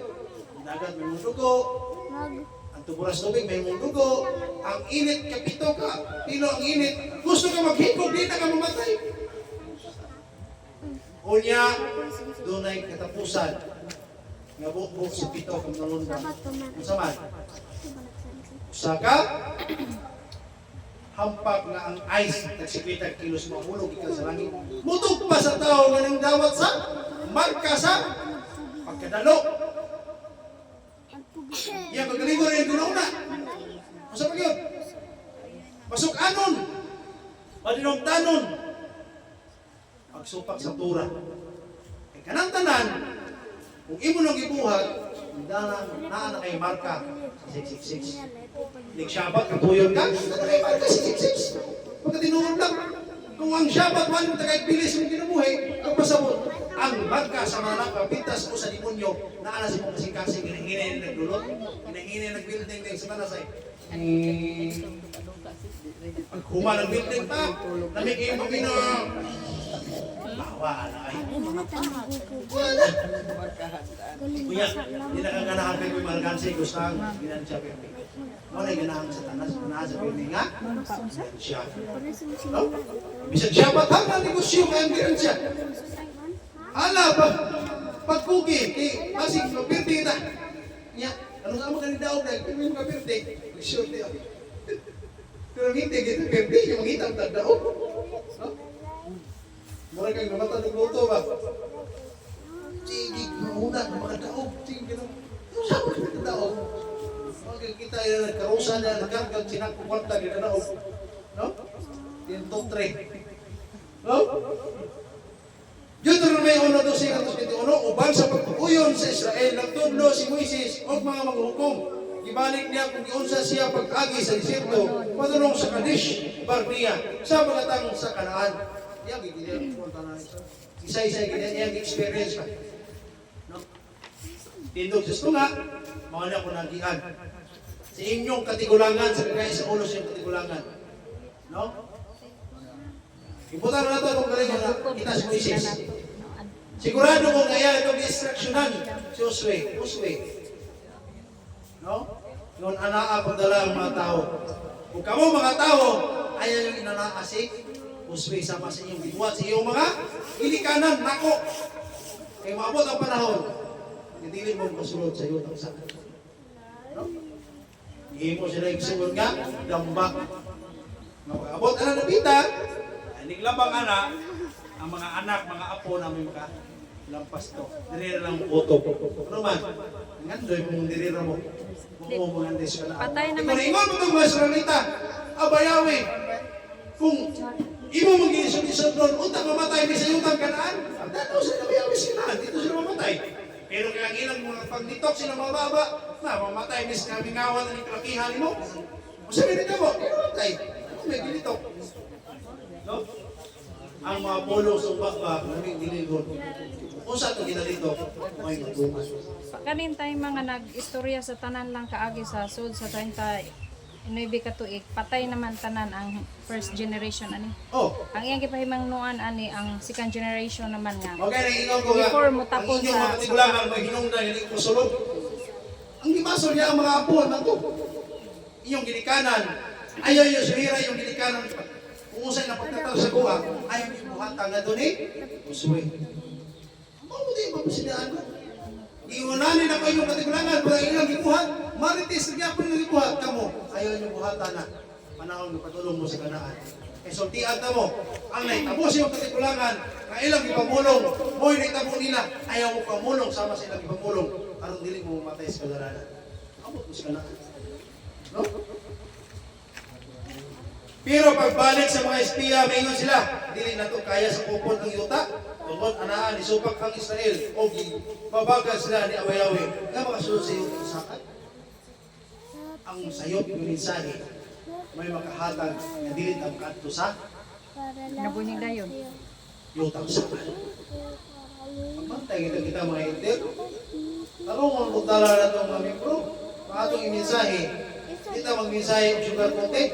Dagat may mong dugo. Ang tuburas tubig may mong dugo. Ang init, kapito ka. Pilo ang init. Gusto ka maghikog, di na ka mamatay. Unya, doon ay katapusan. Nga bukbuk sa pito kang nalundan. Ang saman. Usaka, hampak na ang ice nagsikwitag kilos mahulog ikan sa langit. Mutog pa sa tao nga nang dawat sa marka sa pagkadalo. Iya pagkaligo rin guna-una. Masa pa yun? Pasok anon. Madinong tanon. Pagsupak sa tura. Kaya kanang tanan, kung imo nang ibuhat, naa na kay marka 666. Nag-Shabbat, kapuyon ka, na kay marka 666. Pagka tinuod lang, kung ang Shabbat, walang tagay-bilis mong kinabuhi, kapasabot, ang marka sa mga nakapintas mo sa demonyo, naala si mong kasing-kasing, ginahingin na nagdulot, ginahingin na nag-building din sa manasay. Pag huma ng building pa, namigay mo gino. Bawa na ay. Wala. Kuya, hindi na kang ganahan kayo yung malagansi, gustang ginan siya pirmi. Wala yung ganahan sa tanas, ganahan sa pirmi nga, ginan siya. No? Bisag siya, ba't hang negosyo kaya ginan siya? Hala, pagkugi, masig, pirmi na. Nya, ano sa mo ganun daw, pirmi ka pirmi, sure niya. Pero hindi, kita pirmi, yung hitang tagdaog. No? Mura kang namata ng luto ba? Sige, mauna, mga daog. Sige, gano'n. Saan mo kita daog? Kita yung nagkarusa na, nagkargang sinakukwarta, gano'n daog. No? Yung top 3. No? Deuteronomy 1:21, uban sa pagpupuyon sa Israel, nagtudlo si Moises o mga maghukom. Ibalik niya kung giunsa siya pag-agi sa desierto, padulong sa Kadesh, Barnea, sa pagatang sa Kanaan. Yang gini punta na isa-isa gini yang experience ka. No? Tindog sa tunga, mao na ko nagian. Sa inyong katigulangan sa kagaya sa ulo sa katigulangan. No? Ibutan na nato kung galing kita si Moises. Sigurado kung kaya itong instructionan si Josue. No? Noon anaa pagdala ang mga tao. Kung kamo mga tao, ayaw yung inanaa si Josue sama sa inyong binuhat sa iyong mga ilikanan, nako. Kaya maabot ang panahon, hindi mo masulod sa iyong sa. No? Hindi mo sila igsuon nga, dambak. Mapag-abot ang napita, ay niglabang anak, ang mga anak, mga apo na may makalampas to. Dirira lang uto. Ano man? Ngandoy mong dirira mo. Oo mo nga desu na. Patay naman. Ikaw ingon mo itong mga Israelita, abayawi. Kung imo mong ginisod-isod doon, utang mamatay di sa utang Kanaan. Dato sila abayawi sila, dito sila mamatay. Pero kaya ilang mga pagnitok sila mababa, na mamatay bis na mingawan na kalakihan mo. Masabi nito mo, di mamatay. Ano may ginitok? No? Ang mga polo sa baba, naming diligon. Kung saan ito ginalito, may matungan. Kanin tayo mga nag-istorya sa tanan lang kaagi sa sud sa 30 Inuibi ka tuig, patay naman tanan ang first generation ani. Oh, Ang iyang gipahimang nuan ani ang second generation naman nga. okay na ingaw ko nga. Before mo Ang tapos inyong sa- mga tigulangan, may hinungdan, hindi ko sulod. Ang gibasol niya ang mga apuan na to. Inyong ginikanan, Ayaw yung suhira yung ginikanan. Kung usay na pagkataw sa kuha, ayaw yung buhata nga doon eh. Usuwi. Mabuti yung mapasidaan mo. Iunanin na kayo yung katigulangan, para ilang gikuhan, marites na po yung gikuhan ka mo. Ayaw yung buhata na. Panahon ng patulong mo sa kanaan. E sultian ka mo. Ang naitabo sa yung katigulangan, na ilang ipamulong, mo'y naitabo nila, ayaw mo pamulong sama sa ilang ipamulong. Arong dili mo mamatay sa kadalanan. Abot mo sa kanaan. No? Pero pagbalik sa mga espiya, maingon sila, dili na to kaya sa kupon ng yuta. Tungkol anaan, isupak ang Israel, o mabagal sila ni Awayawi. Nga makasunod sa iyong usakan. Ang sayop yung mensahe, may makahatag na dili ang kanto sa Para lang Nabuning dayon. yutang sakan. Pagmantay kita mga hintil. Tarong ang pagdala na itong mga membro. Pakatong imensahe, kita magmensahe yung sugar coating.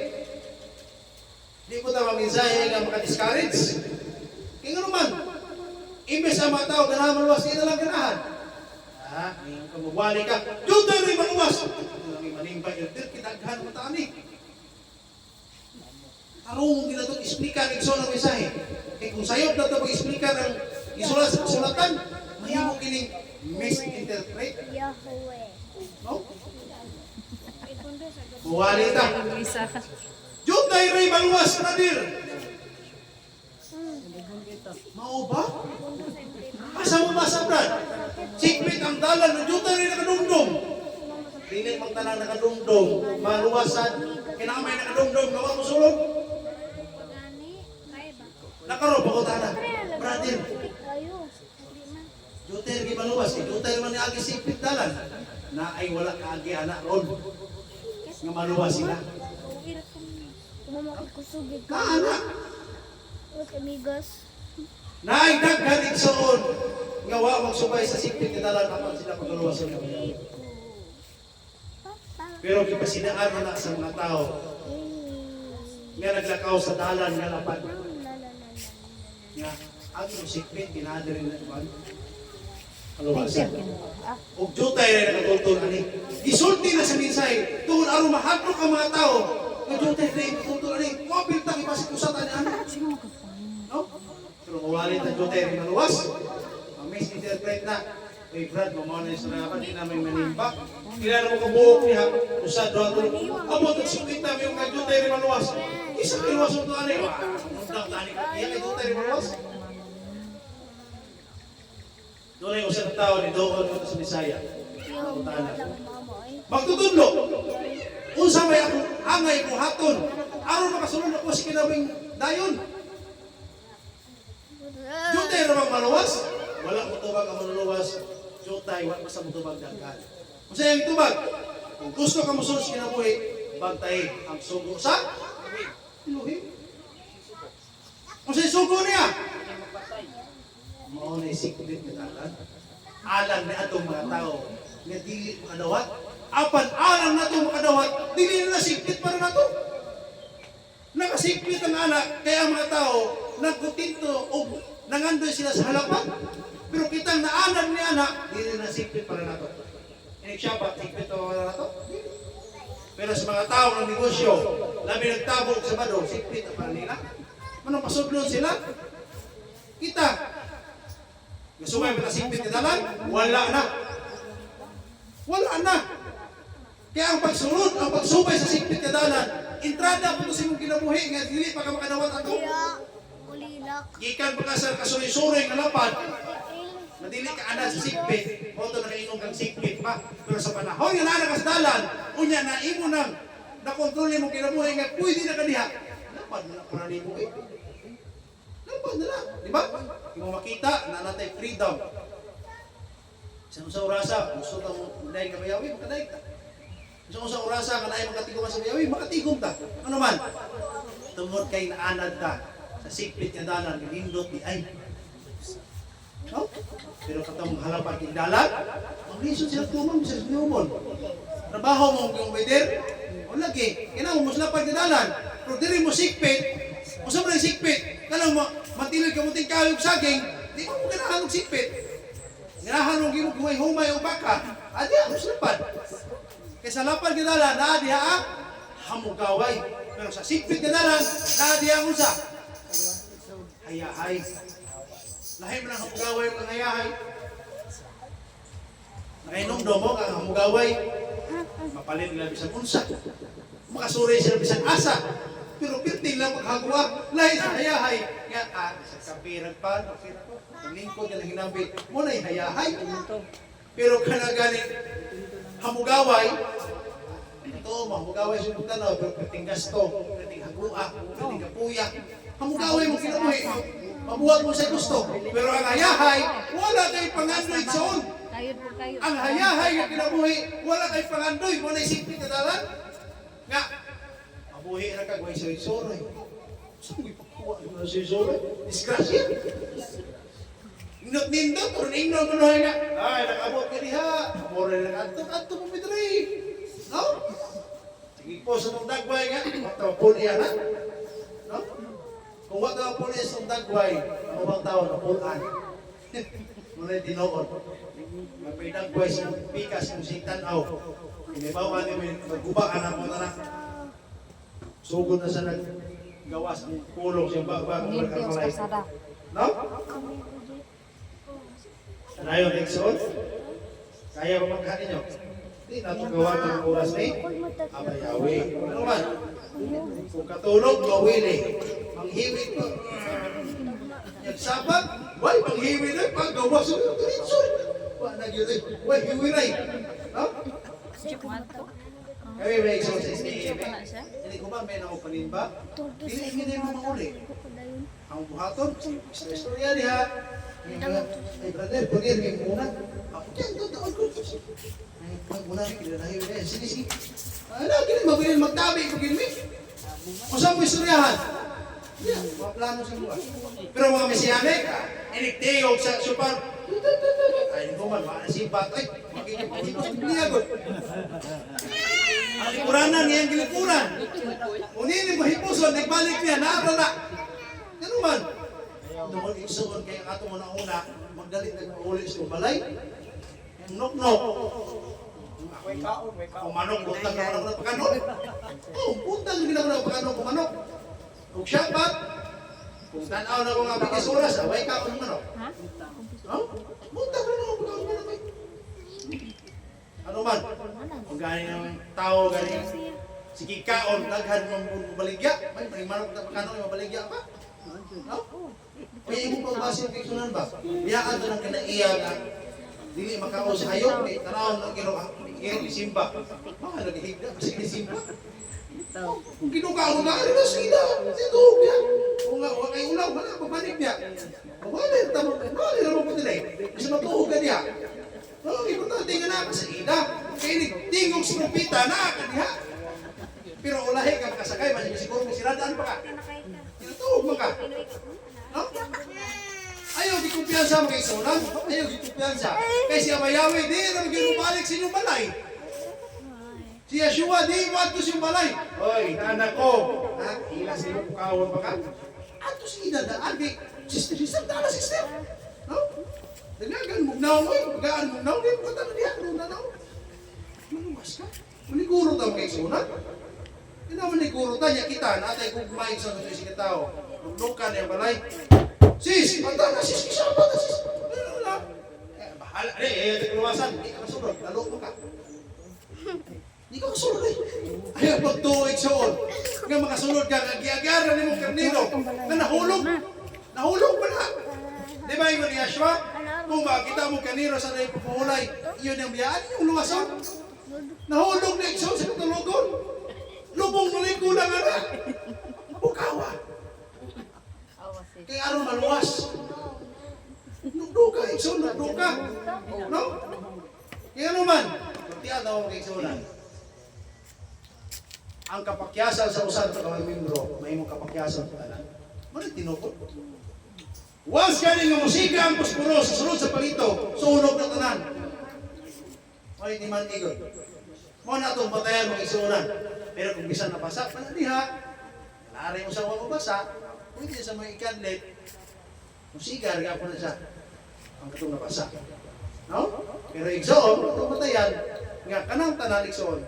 Di po tayo magmensahe nga maka-discourage. Kaya nga naman, imbes ang mga tao, ganahan maluwas, di na lang ganahan. Ngayon ka magwali ka, doon tayo rin maluwas. Ito lang yung manimbay, kita aghan mo taan eh. Tarong din na itong explica ng iso ng mensahe. Kaya kung sayop na ito mag-explica ng isulat sa kasulatan, mahimo kining misinterpret. Yahweh. No? Buwali ta. Isa. Diyon tayo rin maluwas, brother. Mao ba? Asa mo basa, brad? Sikpit ang dalan, diyon tayo rin nakadumdum. Dili mang tanan nakadumdum, maluwasan. Kinamay nakadumdum, gawa mo sulod. Nakaro, pagkutanan. Brother, Kayo. diyon tayo rin maluwas. Diyon tayo man agi sikpit dalan. Na ay wala kaagi anak ron. Nga maluwas sila. Kumamakit ko sugid ka. Kaanak. Los amigos. Naigdaghan igsoon nga wa magsubay sa sikpit nga dalan apan sila pagluwas sa mga. Pero kipasidaan na sa mga tao nga naglakaw sa dalan nga lapan nga ang sikpit kinadiri na iban. Kaluwasan. Og jutay na nakatultol ani. Gisulti na sa mensahe tungod aron mahadlok ang mga tao. Nga jutay na nakatultol ani. Wa biltang ipasik usatan ni ano. No? Pero mawalit ang jutay rin maluwas. Ang misinterpret na. Ay Brad, mamaw na yung sarapan, di namin manimba. Kailan mo kabuok niya, usad doon tulog. Amo, tagsukita mo yung jutay rin maluwas. Isang kiluwas mo ito, ano yun? Mundang tani ka, iya kay jutay rin maluwas. Doon ay usad ng tao, ni Doon mo ito sa Bisaya. Magtutudlo. Unsa may akong angay kong haton. Aron makasunod ako si kinabing dayon. Jutay ramang maluwas. Wala mo tubag ang maluwas. Jutay, wala basta mo tubag daghan. Kung sa'yo yung tubag, kung gusto ka musunod sa kinabuhi, bantay ang sugo sa iluhi. Kung sa'yo sugo niya, maunay siklit na talan. Alam na atong mga tao nga dili makadawat. Apan alam na itong makadawat, dili na siklit para na ito. Nakasiklit ang anak, kaya ang mga tao nagkutinto o nangandoy sila sa halapan. Pero kitang naanan ni anak, dili na siklit para na ito. Inig siya ba, siklit para na ito? Pero sa mga tao ng negosyo, labi nagtabog sa badong, siklit na para nila. Manong pasudlon sila? Kita. Gasumay ba na siklit na dalan? Wala na. Wala na. Kaya ang pagsunod, ang pagsubay sa siklit na dalan, entrada po sa imong kinabuhi, nga dili pa ka makadawat ato. Ulilak. Gikan pa ka sa kasuloy-suloy nga lapad, madili ka ana sa sikpit, o ito nakainom kang sikpit pa. Pero sa panahon nga nana ka sa dalan, unya na imo nang nakontrol mo kinabuhi nga pwede na kaniha. Lapad na lang para nimo eh. Lapad na lang, di ba? Imo makita na natay freedom. Sa orasa, gusto ka mo dahil ka bayawi, makadaig ta. Gusto mo sa orasa, kanay makatigong ka sa bayawi, makatigong ta. Ano man? Tungod kay naanad ka sa sikpit nga dalan, nindot di ay. No? Pero katong halapan kay dalan, ang reason sila tumang sa humon. Trabaho mo yung waiter, o lagi, kailangan mo sila pagdadalan. Pero dili mo sikpit, o sa mga sikpit, kanang matilid ka mo ting kayog saging, di mo ganahan ng sikpit. Ganahan ng humay o baka, adi ang lapad. Kaya sa lapad ginalan, naadi ha, hamugaway. Pero sa sigpit kadalan, naadiyang usa. Hayahay. Lahi man ang hamugaway o ang hayahay. Nakainomdo mo kang hamugaway. Mapalit nila bisan unsa. Makasuri sila bisan asa. Pero pirting lang maghagwa. Lahi sa hayahay. Nga, sa kapirag pa. Ang lingkod nga hinambit. Muna yung hayahay. Pero kanagaling hamugaway. Ito, hamugaway siya ng tanaw. Pero pirting gasto. Pirting hagua. Pirting kapuya. Hamugaway mo kinabuhi. Mabuhat mo sa gusto. Pero ang hayahay, wala kay pang-android soon. Kayo. Ang hayahay nga kinabuhi, wala kay pang-android. Muna isipin na dalan. Nga, mabuhi na kagaway sa isoray. Saan mo ipakuha mo sa isoray? Disgrasya. Nindot-nindot, pero nindot mo na nga. Ay, nakabot ka diha. Mura na nakato mo mitri. No? Sige po sa mong dagway nga. Matapon niya na. No? Kung wag ang pulis ng dagway, ang ubang tao na pulan. Muna tinoon. May dagway sa pikas ng sitanaw. Inibaw ka namin, magbubaan ang mga na. Sugod na sa naggawas ng pulong siya bagbag. No? Sanayon, Exxon? Kaya ba magkain nyo? Hindi na itong gawa ng oras ni Abayawi. Ano man? Kung katulog, mawili. Ang hiwit mo. Nagsabat, why panghiwi na paggawa sa tulinso. Wala nagyun eh. Why hiwi na eh. No? Kami may exercise ni Ebe. Hindi ko ba may nakupanin ba? Hindi mo mauli. Ang buhaton, istorya niya. Ay brother, pagir may muna. Ako dyan, totoo ko. Ay, pag muna, kinalahiwi na. Sige. Ano, ganun, mabilin magtabi, pagin mi. Kung saan mo istoryahan? Yeah, mga plano sa buwan. Pero mga mesiyanek, iniktigog sa supar. Ay, hindi ko man, maasipat. Ay, makikipahipos ng liyagod. Ang likuranan niya ang gilikuran. Kung hindi mahipuson, nagbalik niya, naarala. Ganun man. Doon isuon kaya ato mo na una, magdalit nag-uli sa balay. Yung nok-nok. Kung manok, buntang na ako ng pagkanok. Oo, buntang na ako ng pagkanok kung manok. Kung syabat, kung tanaw na ko nga bigis oras, away ka ako ng manok. No? Buntang na ako ng manok. Ano man? Kung gani ng tao, gani sige kaon, daghan mong baligya. May manok na pagkanok, may mabaligya pa. No? Kaya imo pa basin fiksunan ba? Biyaan to ng kinaiya nga dili makao sa hayop kay tanaw ng giro isimba. Mga naghigda kasi isimba. Kung kinukaon na rin na sila. Dito biya. Kung nga kay ulaw wala pabalik niya. Wala tamo wala na mo dilay. Kasi matuog ka niya. Oh, importante nga na sa ida. Kay tingog sa propita na kaniya. Pero ulahi ka kasakay man siguro mo siradaan pa ka. Tuog mo ka. No? Ayaw di kumpiyansa mga isunan. Ayaw di kumpiyansa. Kaya si Abayawi, di naman ginubalik sa inyong balay. Si Yeshua, di mo ato siyang balay. Hoy, anak ko. Ha? Ila sa inyong kawon pa ka? Ato si idadaan. Sister, dala sister. No? Dalagan, mugnaw mo. Magaan, mugnaw. Di mo katalo niya. Ano na na? Manumas ka? Maniguro daw mga isunan. Hindi naman niguro tayo. Kita, natay kung kumain sa ito si tao. Nugnukan niya balay. Sis, mata na sis, isa pa na sis. Ano na? Bahala, nagluwasan, hindi ka kasunod, lalo mo ka. Hindi ka kasunod eh. Ayaw magtuwig soon. Nga makasunod ka, nag-iagara ni mong karnino, na nahulog. Nahulog pa na. Di ba yung ni Yeshua? Kung makita mo kanino sa na'y pupulay, yun ang biyaan, yung luwason. Nahulog na ikso sa katulugon. Lubong maliko lang na. Bukawa. Kaya ano maluwas? Nugduka, ikso, nugduka. No? Kaya ano man? Magtiya daw ang iksunan. Ang kapakyasan sa usan sa kawang membro, may mong kapakyasan sa tanan. Manang tinukot. Once galing ang musika ang puspuro sa sunod sa palito, sunog na tanan. May di man igod. Mo na itong patayan mga iksunan. Pero kung bisan nabasa, panadiha, naaray mo sa mga basa, pwede sa mga ikadlit, kung sigar, ka po na siya, ang katong nabasa. No? Pero igsoon, itong patayan, nga kanang tanan igsoon,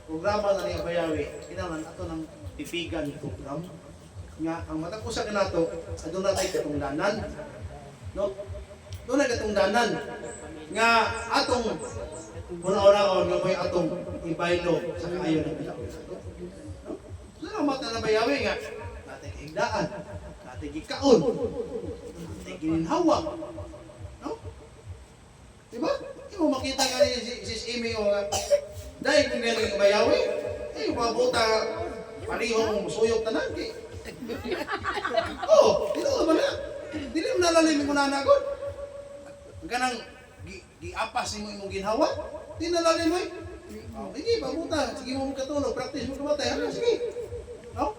programa na niya bayawi, kinalan ato ng tipigan ni program. Nga, ang matapusa ka nato, doon na tayo katungdanan. No? Doon na katungdanan. Nga, atong una-una nga may atong ibaylo sa kaayo ng bilang. No? Salamat na nabayawi nga. Natin kaigdaan, natin gikaon, natin gininhawa. No? Diba? Hindi mo makita nga ni Sis Amy o nga, dahil kung galing bayawi, mabuta parihong musuyok tanan kay. Oh, dito ba na? Dili mo nalalim mo na nagod. Ganang giapas nimo imong ginhawa, di nalalim mo. Oh, hindi mabuta, sige mo katulog, practice mo kumatay, hala sige. No?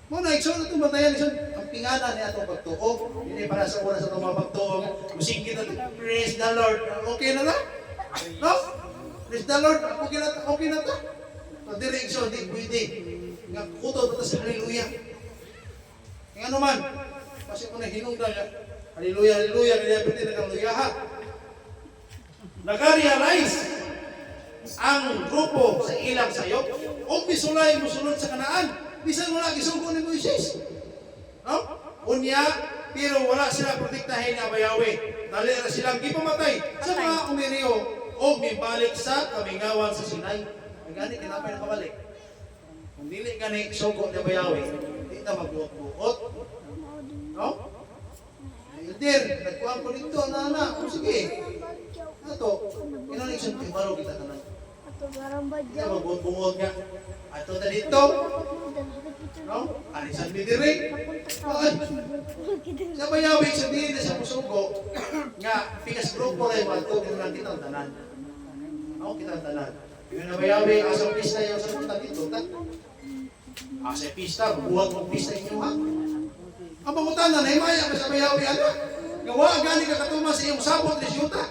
Mo na igsoon itong batayan isang ang pingana ni atong pagtuo. Hindi para sa una sa itong mga pagtuo. Musingkit natin, praise the Lord. Okay na lang? No? Praise the Lord, okay na to. So, direksyon, di pwede. Nga kuto ito sa hallelujah. Nga naman, kasi kung nahinungdan nga, hallelujah, hallelujah, kaya pwede na kang luyaha. Nag-realize ang grupo sa ilang sayop, o misulay musunod sa kanaan. Bisan wala gisugo ni Moises. No? Unya, pero wala sila protektahin na bayawi. Dali na silang gipamatay sa mga umiriyo o mibalik sa kamingawan sa Sinai. Ang gani, kinapay na kabalik. Kung dili gani sugo na bayawi, hindi na magbuot-buot. No? Elder, nagkuhan ko dito, anak. Sige. Ato, inalig siya baro kita tanan. Ato garambad Kita magbuot-buot nga. Ato na dito. No? Alisan mi diri. Sa bayawi sa diin na sa musugo nga pikas grupo ray madto lang kita ang tanan. No, kita ang tanan. Yung na bayawi asang pista yung sa punta dito ta. Asa pista, buhat mo pista inyo ha. Ang pangutana na himaya sa bayawi ana. Gawa gani ka katuma sa iyong sabot ni yuta.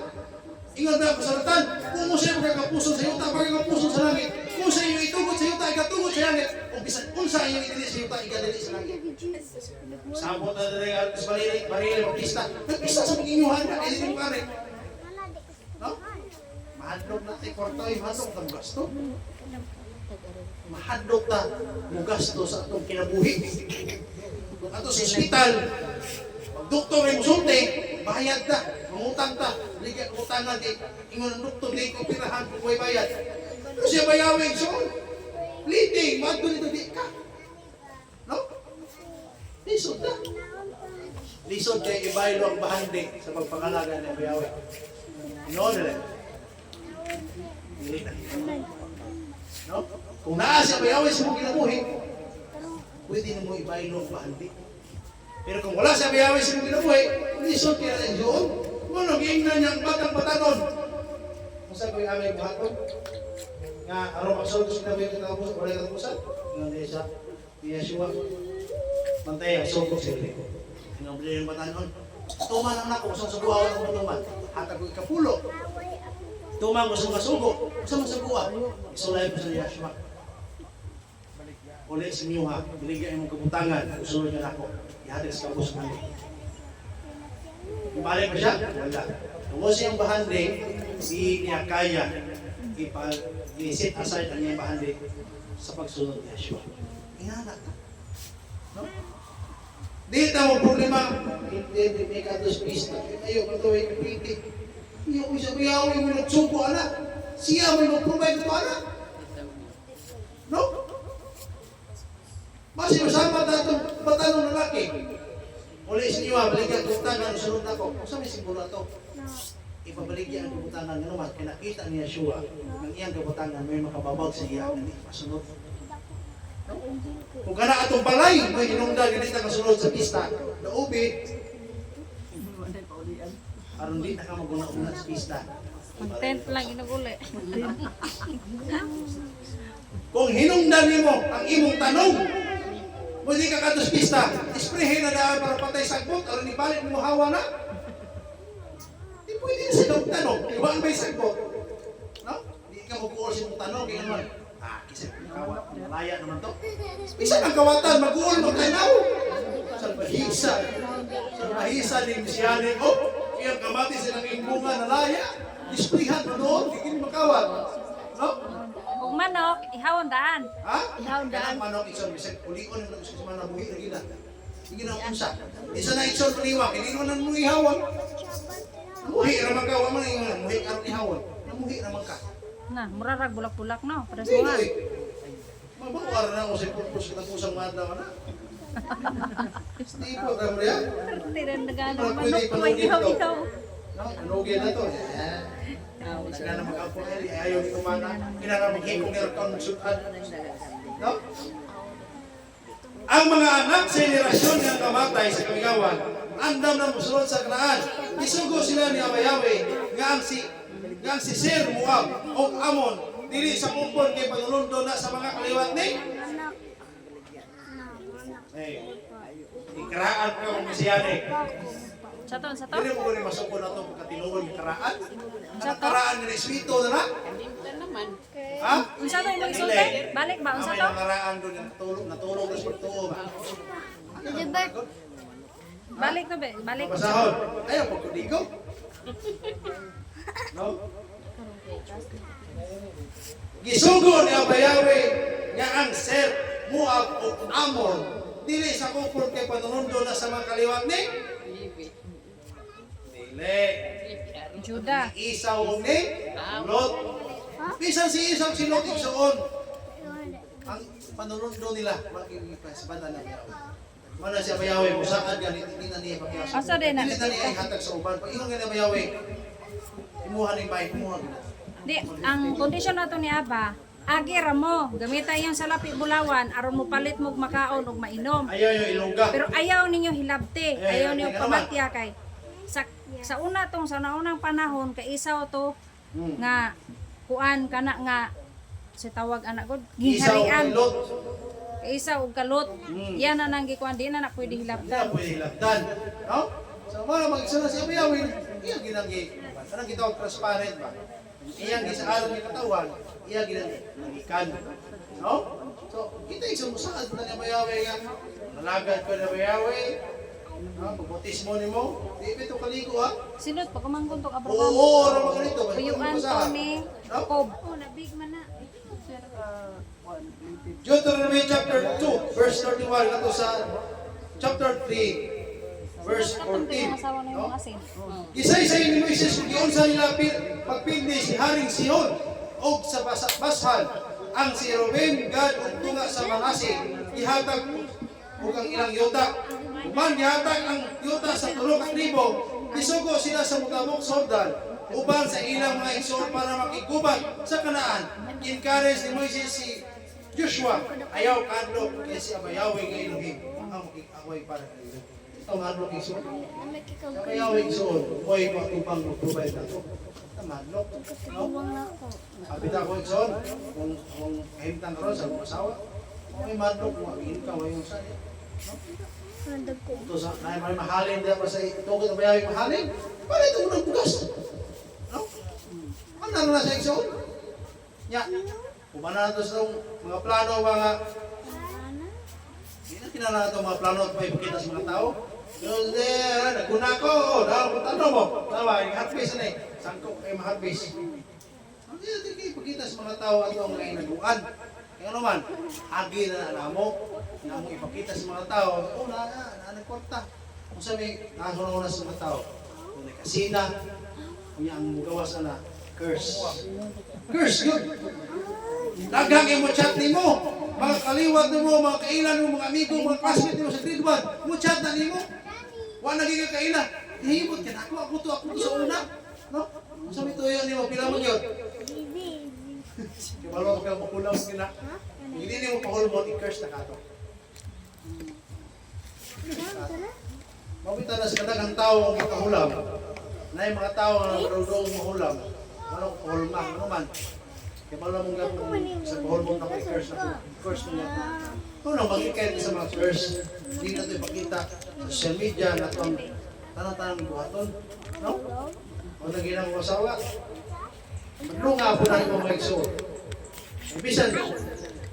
Ingon na kasalatan, kung mo siya magkakapuson sa yuta, magkakapuson sa langit. Kung sa iyo itugot sa yuta, ikatugot sa langit. O bisan kung sa iyo itili sa yuta, ikadali sa langit. Sabot na rin ang barili magpista. Nagpista sa pag-inyuhan na, eh, hindi pare. No? Mahadlok na tayo kwartoy, mahadlok na gasto. Mahadlok na gasto sa atong kinabuhi. Kung ato sa ospital, doktor ay musulti, bayad na, mangutang ta, ligay utangan kay ingon ng doktor di ko pirahan kung may bayad. Pero siya bayawin so, leading, madto nito di ka. No? Lisod na. Lisod kay ibaylo ang bahandi sa pagpangalaga ng bayawin. No, nila. Dili na. No? Kung naa siya bayawin sa mong kinabuhi, pwede na mo ibaylo ang bahandi. Pero kung wala siya bayawi sa mga kinabuhi, lisod kaya rin doon. Kung nag-iingnan niya ang batang-batanon. Kung saan ko yung aming buhaton? Nga, araw magsulto sa kinabuhi ng tapos, wala yung tapusan. Nga din siya, di Yeshua. Mantay, ang sulto sila. Nga bili yung batanon. Tuman ang ako, usang subuhawan ang matuman. Hatag ko ikapulo. Tuman, usang masugo. Usang masuguha. Isulay ko sa Yeshua. Ulit sa inyo ha, biligyan mong kabutangan, usunod ka na ako. Ihatid sa kabus mo. Balik ba siya? Wala. Kung siyang bahandi, di niya kaya i-set aside ang niyang bahandi sa pagsunod ni Yeshua. Ingana ka. No? Di mo problema, hindi may katos pista. Ayaw, patuloy ka piti. Ayaw ko siya, ayaw mo nagsubo, anak. Siya mo mag-provide ito, anak. No? Masih bersama datang batanong lalaki. Uli siniwa, baligyan kutangan, sunod na ko. Kung saan may simbolo ito? Ipabaligyan ang kutangan nga naman. Kinakita ni Yeshua, ng iyang kabutangan, may makababag sa iya. Masunod. Kung kana atong balay, may inungdal, ganito kasunod sa pista. Naubi, aron di na ka maguna-una sa pista. Content lang inuguli. Kung hinungdan nimo ang imong tanong, muli ka katos pista, isprehin na daan para patay sagbot, aron ibalik mo hawa na. Di pwede na sa tanong, ibang may sagbot. No? Di ka mag-uol sa mong tanong, kaya naman, kisip ng kawat, malaya naman to. Isa ng kawatan, mag-uol mo tanaw. Sa bahisa ni Misiyanin, iyang kamati silang imbunga na laya, isprihan mo doon, hindi makawat. No? Kung manok, ihawon daan. Ha? Ihawon daan. Kanang manok ison bisag ulion mo sa mga nabuhi na gila. Sige na unsa. Isa na ison paniwa, kini mo nang muhi hawon. Muhi ra man ka, wa man ingon muhi aron ihawon. Namuhi ra man ka. Na, murarag bulak-bulak no, para Dili. sa Mabawar na ako sa purpose na kusang madlaw na. Tipo ra mo ya. Hindi rin nagano Pwede manok pa may nung ihaw-ihaw. No, anugi na to. Wala na mag-apo ayaw ni kumana. Kinara maghikong ni Rakon magsutan. No? Ang mga anak sa henerasyon nga kamatay sa kamigawan, andam na musulod sa Kanaan. Isugo sila ni Abayawe nga ang si Sir Moab o Amon dili sa kumpon kay panulundo na sa mga kaliwat ni. Anak. Ikraan ka kung misiyane. Sa to. Dili mo rin masukon na ito pagkatinuon ni karaan. Ang karaan ni Espiritu na na. Ha? Unsa to imong isulti? Balik ba unsa May to? nangaraan doon natulog na sa pagtuo ba? Gilbert. Balik to be, balik. Pasahod. Ayaw pagkudigo. No? Gisugo ni Abayawe nga ang Ser, Moab o Amon dili sa kupon kay panunundo na sa mga kaliwat ni dili. Juda. Isaw ni Lot. Bisan si Isaw si Lot igsuon. Ang panunundo nila makikipasbatan na Abayawe. Mana si Abayawe musaad ganit hindi na niya pakiaso. Asa din na? Dili na niya ihatag sa uban. Pag ingon nga ni Abayawe, imuha ni bay, imuha gina. Di, ang kondisyon nato ni Aba, agi ra mo, gamita yung salapi bulawan aron mo palit mo makaon ug mainom. Ayaw yung ilongga. Pero ayaw ninyo hilabte, ayaw ninyo Ayaw, pamatya kay sa una tong sa naunang panahon kay isaw to nga kuan kana nga si tawag anak god Isaw ginharian. ni Lot. Kay isaw ug kalot. Yan na nang gikuan di na pwede Hindi hilabtan. na pwede hilabdan. No? So, mga mag-isuna si Abayawe, iya ginanggi. Anong gitawag transparent ba? Iyang gisaaran ni katawan, iya ginangikan. No? So, kita isang musaad na ni Abayawe nga. Nalagad ko ni Abayawe. Pagbutismo ni mo. Di ba ito kaligo ha? Sinot pag kumangkon tong Abraham. Oo, ano mga ganito. Uyuan to ni Jacob. Oh, nabig man na. Deuteronomy chapter 2, verse 31, nato sa chapter 3, verse 14. Asawa na No? yung asin. Isay-isay ni Moises kung giyon sa nila pagpindi si Haring Sihon o sa Bashan ang si Reuben, Gad ug tunga sa Manase ihatag ug ang ilang yuta. Man gihatag ang yuta sa tulo ka tribo, isugo sila sa mutabok Jordan uban sa ilang mga igsoon para makigubat sa Kanaan. Encourage ni Moises si Joshua ayaw kadlo kay si Abayawe kay Elohim ang makikaway para kay Elohim. Ang ano igsoon. May kikaw Sa kaya igsoon, oy matubang mag-provide na to. Tamadlok. No? Buwang na ako. Abita ko igsoon, kung kahimtan ron sa mga asawa, okay madlok, magiging ka, may yung sa'yo. Nandag ko. Ito sa, may mahalin din pa sa ito, kita ba yung mahalin? Para ito unang bugas. No? Ano na sa igsoon? Nya, kumana na ito sa mga plano, mga, hindi na kinala ito mga plano at may pakita sa mga tao. Yun there, naguna ko, dahil kung tanong mo, tawa, yung hardbase na eh, saan ko kayo ma-hardbase? Hindi natin kayo ipakita sa mga tao at ang mga inaguan. Kaya naman, agi na mo ipakita sa mga tao, nagkwarta. Kung sabi, nakasunod sa mga tao, kung may kasina, kung ang gawas na, curse. Curse, yun. Daghang mo chat ni mo, mga kaliwat ni mo, mga kailan mo, mga amigo, mga classmate mo sa grade 1, mo chat na ni mo. Wa naging kailan. Hihimot ka na ako to sa una. No? Sabi to yun ni mo, pila mo yun. Kibalo ka makulang sila. Hindi ni mo pahulmon, i-curse na kato. Mawita na sa kadagang tao ang makahulam. Na yung mga tao ang marunong mahulam. Walang pahulma, ano man. Kibalo mong gapong sa pahulmon na i-curse na curse mo niya. Kung mag-ikait sa mga curse, hindi na ito ipakita sa social media na ito ang tanang-tanang buhaton. No? O naginang masawa. Maglunga po na yung mga igsoon. Ibisan,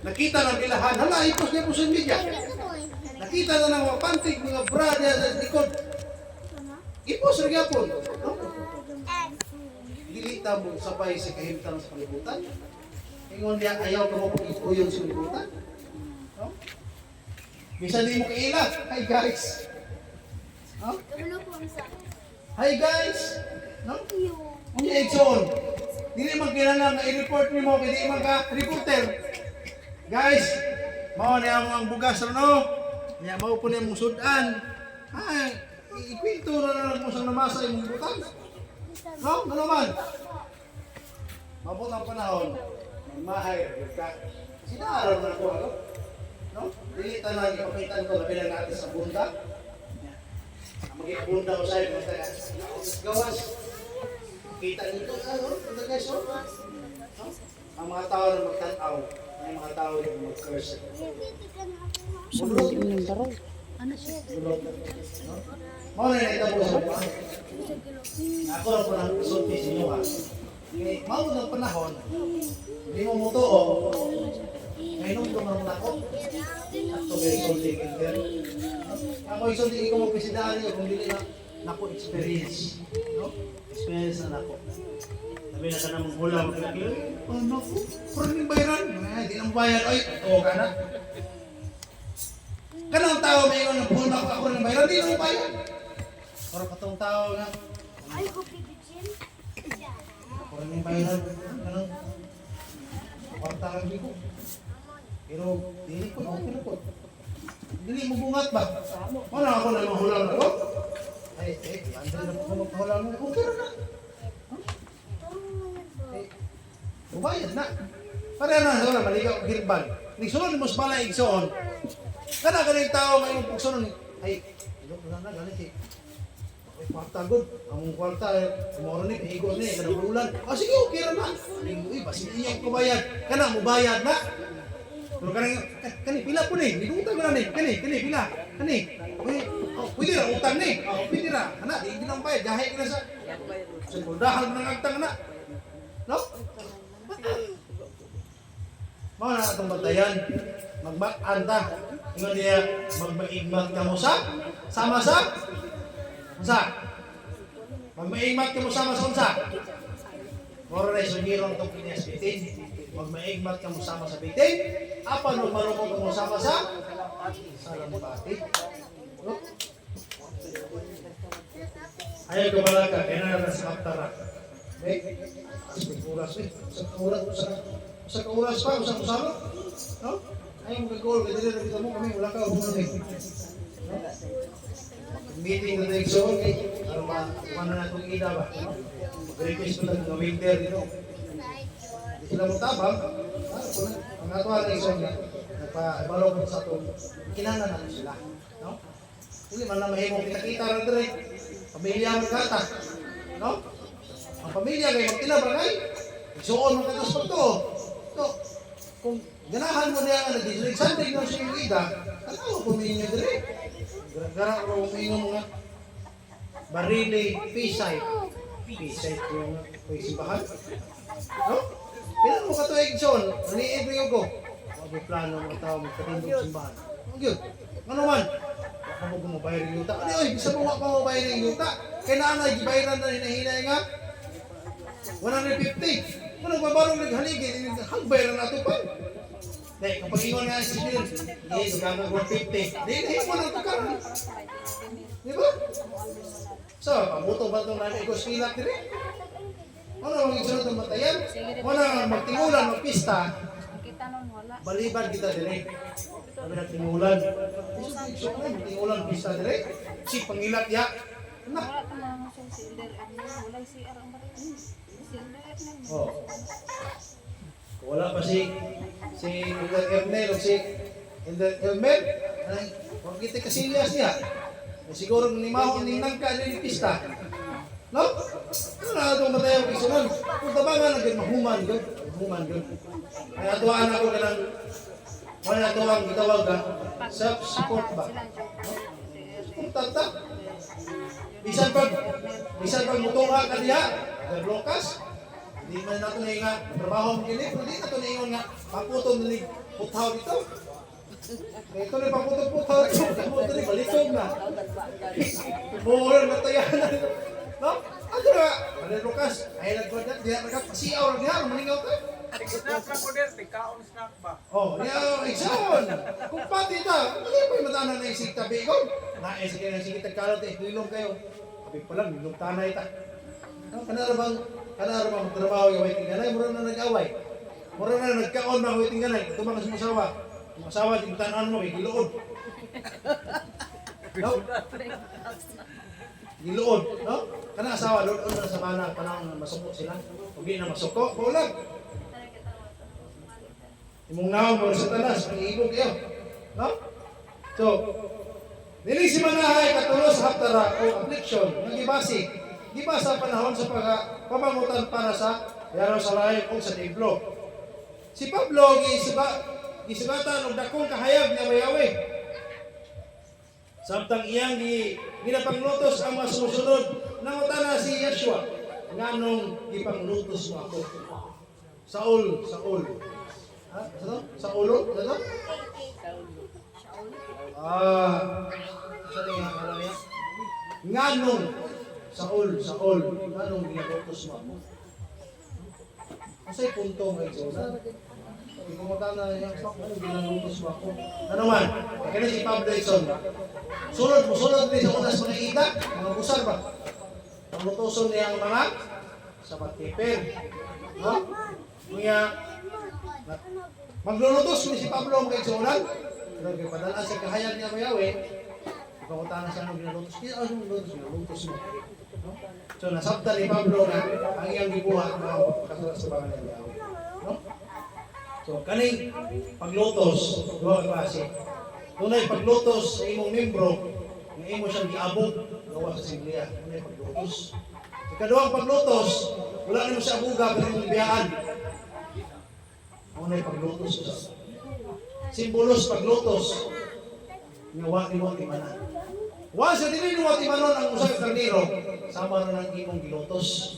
nakita ng bilahan, hala, ipos niya po sa media. Nakita na ng mga pantig, mga bra niya sa likod. Ipos rin nga po. No? Dilita mo sabay sa kahimtan sa kalibutan. Ingon niya, ayaw ka mo pag-ipuyong sa libutan. No? Bisan di mo kaila. Hi guys. No? Kabalo po ang sa. Hi guys. No? Yung. Ang Edson. Dili man kinahanglan na i-report nimo kay di man ka reporter. Guys, mao ni ang bugas no. Nya mao po ni mong sudan. Ay, ikwento na lang mo sang namasa imong butang. No, ano man. Mabot ang panahon. Mahay ka. Sinaraw na ko ano? No? Dili tanan ipakitan ko na pinag-ati sa bunda. Magiging bunda ko sa iyo mga gawas. Kita nito ano? Ito guys, oh. No? Ang mga tao na magtanaw, ay mga tao na mag-curse. Bulot. Ano siya? Bulot. No? Mao na itabo sa mga. Ako lang po nang sulti sa inyo ha. Mao ng panahon, hindi mo mutuo. Ngayon ko man ako. Ako very sulti ka. Ako isulti ko mo pisidaan niyo kung dili na nako experience. No? Experience na nako. Sabi na ka na mong hula, magkakil, ano ko? Parang bayaran. Ay, di nang bayad. Ay, oo ka na. Kanang tao may iwan ng hula ko ako ng bayaran. Di nang bayad. Parang katong tao na. Ay, okay, bitchin. Parang yung bayaran. Kanang kwartarang ko. Pero, dili ko, okay na po. Dili mo bungat ba? Wala ako na mahula na ko. Ay, andun na po magpahula na. Okay na. Ubayad na. Para na sa maligaw girbal. Ni sunod mo sa balay igsoon. Kana ganing tao may imong pagsunod. Ay, ilo na galit eh. Ay, kwarta good. Ang kwarta mo ni igo ni kada bulan. Ah sige, okay ra na. Uy, basi niya ko bayad. Kana mo bayad na. Pero kani pila po ni. Digutan ko na ni. Kani pila. Kani. Uy, pwede ra utang ni. Pwede ra. Ana, di nang bayad. Jahay ko na sa. Sa dahan nang agtang na. No? Mga na itong batayan, magmak-anta. Ingon niya, magmaigmat ka mo sa? Sama sa? Unsa? Magmaigmat ka mo sama sa unsa? Moro na isugirong itong kinias bitin. Magmaigmat ka mo sama sa bitin. Apa nung marunong ka mo sama sa? Salampati. Ayaw kumala ka, kaya na sa kaptara. Okay? Sa kauras pa, usang usama. No? Ay, magagol, kasi rin nakita mo kami, wala ka, huwag na no? Meeting na tayo soon, ano ba, kumano na itong ida ba? Mag-request ko lang ng winter dito. Hindi sila mo tabang, ang atuwa na isang nagpa-ebalo ko sa itong, kinana natin sila. No? Hindi man na mahimong kita-kita rin rin. Pamilya mo kata. No? Ang pamilya kayo magtinabangay. Isuon mo katas pa ito. So, kung ganahan mo niya nga nag-district, something na siya yung ida, tanaw po ninyo dire. Gara ko umingon nga. Barili, Pisay. Pisay ko yung simbahan. No? Pinan mo ka ito, Egson. Naniib rin ko. Huwag yung plano mga tao magkatindong simbahan. Huwag yun. Ano man? Baka mo gumabayar yung yuta. Ano yun? Bisa mo nga pa mabayar yung yuta. Kaya naanay, gibayaran na hinahinay nga. 150. Kung nagbabarong naghaligi, hangbayaran na ito pa. Dahil kapag ingon nga si Bill, hindi, nagkagang 150. Hindi mo nang tukaran. Di ba? So, pamuto ba itong namin ikos kilat din? Ano ang isunod ng matayan? Wala magtingulan, magpista. Kita nun wala. Baliban kita din. Sabi na tingulan. Tingulan, pista din. Si pangilat ya. Wala ta mga si Elder Ernel, wala si Arang Baril. Si Elder Ernel. Oh. Wala pa si Elder Ernel o si Elder Elmer. Ay, huwag kita kasilyas niya. Siguro ni Mao ni nangka ni pista. No? Ano na itong matayang kisunan? Kung tabangan na gano'n, mahuman gano'n. Mahuman gano'n. Kaya tuwaan ako ganang wala tuwang gitawag ka. Self-support ba? Kung tatak. Bisan pag mutunga ka diha, Brother Lucas, hindi man nato na nga, trabaho mo kini, pero di nato na ingon nga, paputong na ni puthaw dito. Ito na paputong-puthaw dito, ito na balitog na. Buhol na tayanan. No? Ano na, Brother Lucas, ay nagpadat, diha nagpasiyaw na diha, maningaw ka. Snack lang ko der, tikaon snack ba? Oh, yeah, exon. Kung pati ta, hindi pa yung matanan na isig tabi ko. Naisig kayo na sige tagkalot, ilong kayo. Sabi pa lang, ilong tanay ta. Kanara bang trabaho yung waiting ganay, mura na nag-away. Mura na nagkaon na waiting ganay, ito mga sumasawa. Yung asawa, di tanaan mo, gilood. No? Gilood, no? Kana asawa, doon na sa bana, panahon masuko sila. Kung di na masuko, bulag. Imong naon mo sa tanas, pag-iibog kayo. No? So, dili si manahay katulos haptara o affliction ng ibasi. Di ba sa panahon sa pamamutan para sa yaraw sa lahi o sa templo. Si Pablo, gisugatan og dakong kahayag nga mayawi. Samtang iyang ginapanglutos ang mga sumusunod, nangutana si Yeshua, nganong ipanglutos mo ako? Saul. Ha? Saulo? Ano? Saan yung alam niya? Nganong Saul, nganong ginalutos mo ako? Masa'y punto ng Exona. Hindi ko magkana niya, anong ginalutos mo ako? Ano man? Kaya si Pablo Exon ba? Sunod din sa unas mga ida, mga busar ba? Ang lutuson niya ang mga sapat keper. No? Kaya, maglulutos ni si Pablo ang Exonan. Pero kaya padalaan sa kahayag niya mayawi, ipangutahan siya ng ginalutos. Kaya anong ginalutos mo? No? So, nasabta ni Pablo na ang iyang gibuhat na pagkasulat sa bangal ng Yahweh. No? So, kaning paglutos, duha ka klase. Tunay paglutos sa imong membro, nga imo siyang giabog, gawa sa simpliya. Tunay paglutos. Ikaduhang paglutos, wala nimo siya abuga, pero imong biyaan. Tunay paglutos. Simbolos paglutos, nga wa nimo timanan. Once na dili nimo timanon ang usa ka karnero, sama na ng imong gilutos.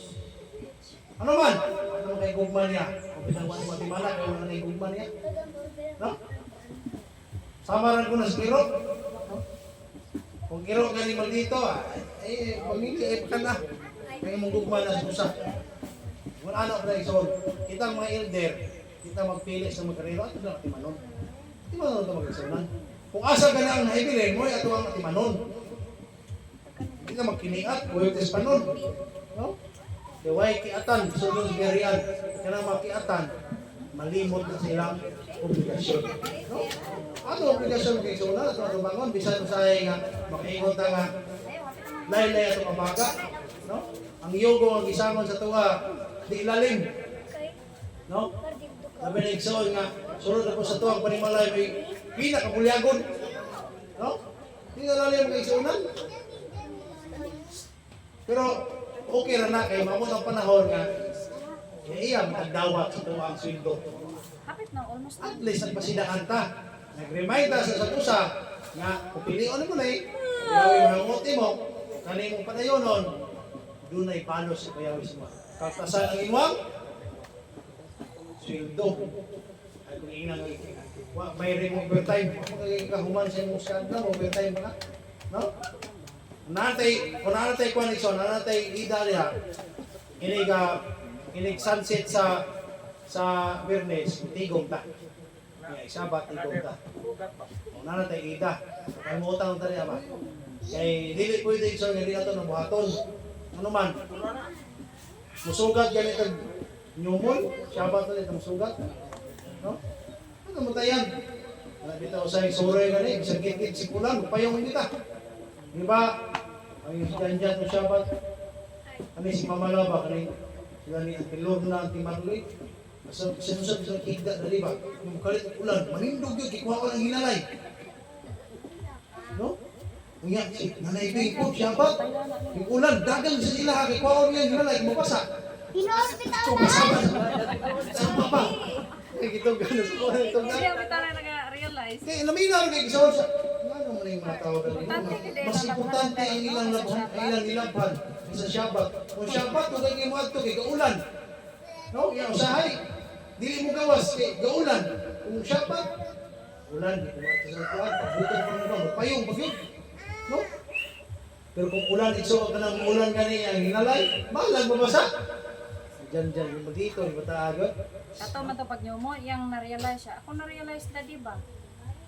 Ano man? Ano kay gugman niya? Kung pinagwan mo timana, kaya wala na gugman niya. No? Samaran ko na sa kiro. No? Kung kiro ka ni maldito, pamilya, pakan na. Kaya mong gugman na sa usa. Kung anak na isod, kitang mga elder, kita magpili sa mga karnero, at ito na timanon. Timanon ito mag-isanan. Kung asa ka na ang naibilin mo, ito ang timanon. Hindi ka magkiniat, huwag panon. No? Kaya huwag kiatan, sulong garian. Kaya makiatan, malimot na silang obligasyon. No? Ano obligasyon kayo sa una? Ito bangon, bisan sa nga, makaingot na nga, laylay at mabaga. No? Ang yogo ang isangon sa tuwa, di ilalim. No? Sabi na igsoon nga, sunod ako sa tuwang panimalay, may pinakabulyagon. No? Di ilalim ang igsunan. Pero, okay na na, kaya mamot ang panahon nga, iya magdawat sa tuwang sweldo. Kapit na, almost At least nagpasidaan ta. Nag-remind ta sa sakusa nga kung pilion mo na kayawin mo ang uti mo, kanay mong panayonon, doon ay palos sa kayawin mo. Kaltasan ang imong sweldo. Ay kung inang may ring overtime, kahuman sa imong skandal, overtime ba? No? Kung nanatay connection, nanatay ida niya, inig sunset sa Bernes, tigong ta. Isabat, tigong ta. Kung nanatay ida, kaya mo utang ta niya ba? Kaya dili pwede ikso nga dito ng buhaton. Ano man? Musugat ganit ang nyumon, sabat na itong sugat. No? Ano mo tayan? Dito sa sore gani, bisag git-git si pulang, payong kita. Di ba? Ang dyan ng Shabbat, kami si Mamalaba, kami sila ni Antilor na Antimanulit. Sinusap sa kigda na di ba? Yung kalit ulan, manindog yun, kikuha ko ng hinalay. No? Kaya si Nanay Bingkod, Shabbat, yung ulan, dagang sa sila, kikuha ko ng hinalay, kumapasa. Hinospital So, masama. Sama pa. Kaya gitong gano'n sa kone, itong Hindi gano'n. ako tara nag-realize. Kaya naminaw kay Gisaon sa ano man yung mga tao ganun. Mas importante ang ilang nilabhan sa Shabbat. Kung Shabbat kung kay mo adto kay gaulan. No, yang usahay. Dili mo gawas kay gaulan. Kung Shabbat ulan di kumato sa tuwan, pabuton pa mo payong bagyod. No? Pero kung ulan iso ka nang ulan gani ang hinalay, malang mabasa. dyan, yung dito, yung mataagot. Kato man to pag niyo mo, yang na-realize siya. Ako na-realize na di ba?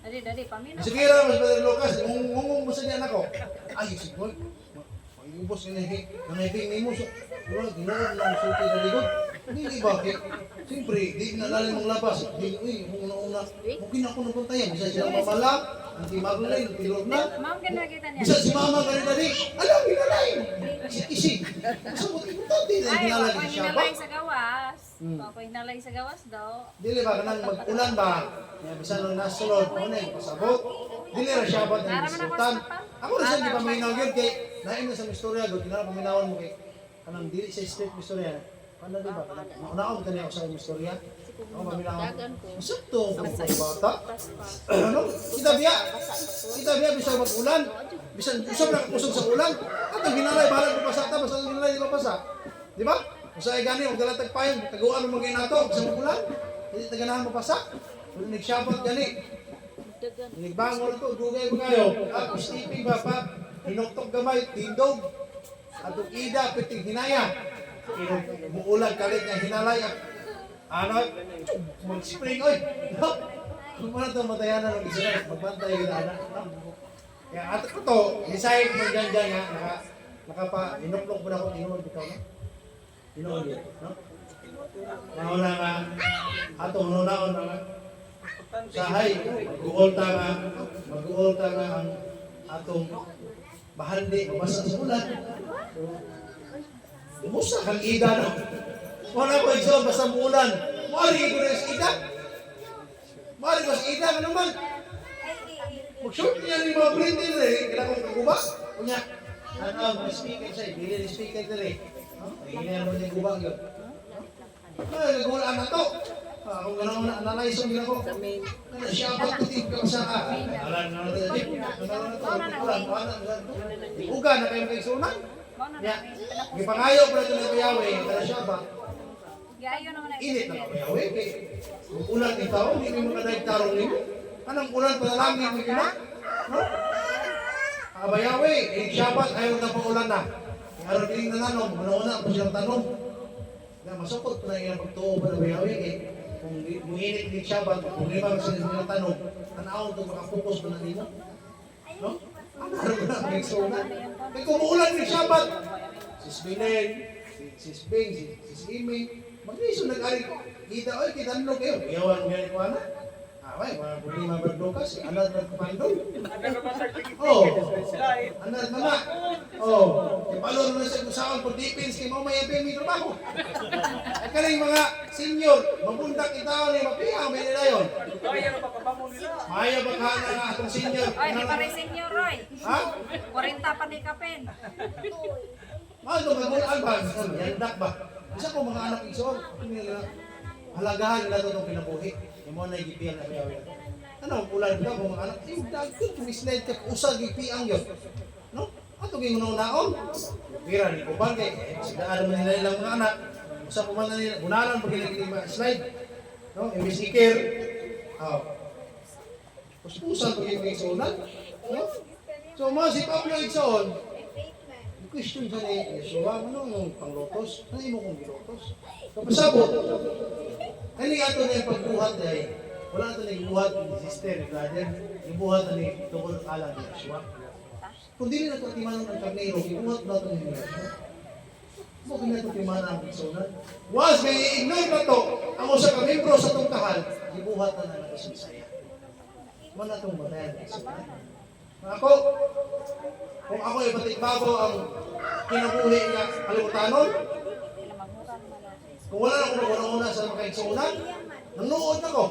Dali, paminaw. Sige lang, mas Brother Lucas, ngungong mo sa niyan ako. Ay, sigol. Pag-ubos ka na nangyaying ni mo. Wala, ginawa lang suti na likod. Hindi ba? Siyempre, di nalalim mong labas. Uy, una-una, mungkin ako napuntayan. Bisa silang mamalang, anti Magdalene, anti Lorna. Ma'am, nakita niya. Bisa si Mama ganun-dali. Alam, ginalay. Isip-isip. Gusto mo, importante na Ay, ginalay wako siya ba? hinalay sa gawas. Wako hinalay sa gawas daw. Dili ba kanang mag-ulan ba? Bisa nung nasulod, ano yung pasabot. Dili ra siya ba ng Naraman ako diskutan. sa papa. Ako na siya di paminaw yun kay nain na sa istorya go kinala paminawan mo kay kanang dili sa street istorya. Ano di ba? Naon ka niya sa istorya. Ako paminawan. Sakto ang bata. Ano? Kita biya bisa mag-ulan. Bisan usab ra kusog sa ulan. Ato ginalay balag ko pasa ta basta ginalay di ba pasa. Di ba? Usa ay gani og dalatag payon taguan mo magay nato sa ulan. Hindi taganahan mo pasa. Kung nagsyabot gani. Nagbangon ko, dugay ko kayo. At istiping ba pa, hinoktok gamay, tindog. At ida, piting hinaya. Muulan kalit nga hinalay. Ano? Mag-spring, oy. Kung ano ito, matayanan ng isa. Magbantay yung anak. Kaya at ito, design mo dyan nga, hinoktok mo na ako, inuman bitaw na. Inuman yun, no? Nauna nga, atong nunaon na nga. Sahay, mag-uulta nga ang atong bahandi, mabasa sa ulan. Lumusa kang ida na. Wala ko igsoon, basta ulan. Mari ko na sa ida. Mari ko sa ida, ano man. Mag-shoot niya ni mga printin rin, kailangan kong kaguba. Kunya, may speaker siya, bili ni speaker rin. Hindi mo niya gubang yun. Ay, nagulaan na to. Kung gano'n na analyze yung ginagawa ko. Kaya siya ba kuting ka sa alam na natin. Uga na kayo kay sunan. May pangayo pa ito ng kayawe. Kaya siya ba? Gayo naman na. Init na kayawe. Kung ulan ng tao, hindi mo makadahig tarong nimo. Anong ulan pa na lang yung gina? No? Kabayawe, siya ba? Ayaw na pa ulan na. Araw din na nanong, una-una pa silang tanong. Masukot pa na yung pagtuo pa na bayawe. Kung muinit din siya ba, kung limang sila nilang tanong, tanaw ito makapokus ba na nimo? No? Ang harap na ang eksona. Kaya kung umuulan din siya ba, si Spinel, si Sping, si Simi, mag-iso nag-ari, kita, oy, kita nilo kayo, iyawan mo yan ko na. Ay, mga problema berdokas, anad nagpapandong. Anad na. Ipaloro na sa kusaon for defense kay mo may may trabaho. At kaning mga senior, magundak itaw ni mapiang may nila yun. Maya ba ka na atong senior? Ay, di pa rin senior, Roy. Ha? 40 pa ni Kapen. Ano ba kung alban? Yandak ba? Isa ko mga anak igsoon, halagahan nila ito itong pinabuhi. Yung mga nagipiyang na kaya. Ano, ulan ka mga anak? Yung dagkit, misled ka, usag ipiyang yun. No? Ato yung naon. Pira, ni Kuban kay, sidaan naman nila ilang mga anak. Usa ko man na nila, bunalan pag ginagin slide. No? Imbis ikir. Puspusan pag ginagin sa ulan. No? So, mga si Pablo Igsoon, question sa ni Yeshua, ano yung panglotos? Ano yung kong gilotos? Kapasabot, ano yung ato na yung pagbuhat dahil wala ito na yung buhat ni sister, ni brother, yung buhat na ni tungkol alam ni Yeshua. Kung di na ito timanan ng karnero, yung buhat na ito ni Yeshua. Bakit na ito timanan ang personal? Once may ignore na ito, ang usa ka membro sa itong kahal, yung buhat na na nagsumisaya. Wala itong matayan ng Yeshua. Ako, kung ako ay batik-bago ang kinabuhi niya kalibutanon, kung wala na akong una-una sa makaigsunan, nanood ako.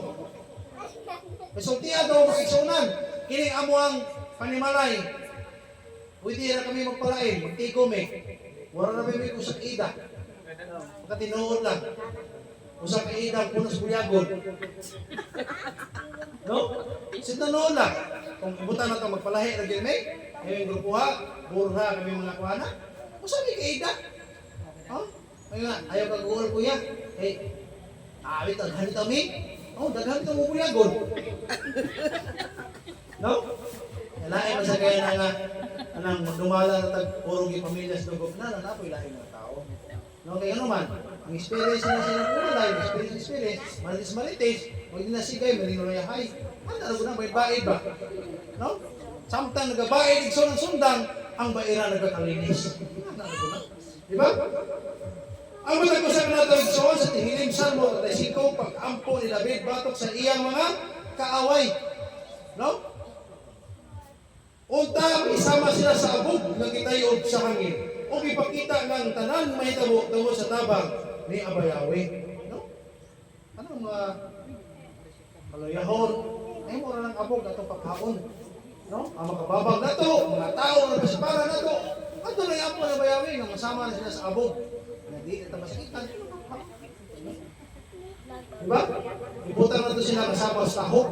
Kasultiya daw makaigsunan, kining amo ang panimalay. Pwede na kami magpalain, magtigom eh. Wala na may usak ida. Pagkatinuod lang. Usak ida, punos buyagon. No? Sinanood lang. Kung ibutan na ito magpalahi, lagi may, yung grupo ha, burha kami mga kuhana. Masabi kay ida. Ay nga, ayaw kag-uol kuya. Awit, daghan ito mi. Daghan ito mo kuya, gol. No? Lain man sa kaya nga anang dumala na tag puro gi pamilya sa dugog na napoy lain mga tao. No kay ano man, ang experience na sila puro lain, experience, malitis, wag din na sigay malinoyahay. Ano na bay ba? No? Samtang nagabayad igsoon ng sundang, ang baira nagkakalinis. Di ba? Ang matag ko sa kanatang igsoon sa tihilim Salmo 35 pag-ampo ni David batok sa iyang mga kaaway. No? Unta isama sila sa abog nga gitayod sa hangin. O ipakita ng tanan mahitabo tungod sa tabang ni Abayawe. No? Ano mga kaluyahon? Ay mo ra ng abog atong paghaon. No? Ang makababag na to, mga tao na kasipara na to. Ato na yung na Abayawe nga masama na sila sa abog. Na di ito masakitan. Diba? Ibutan na to sila kasama sa tahok.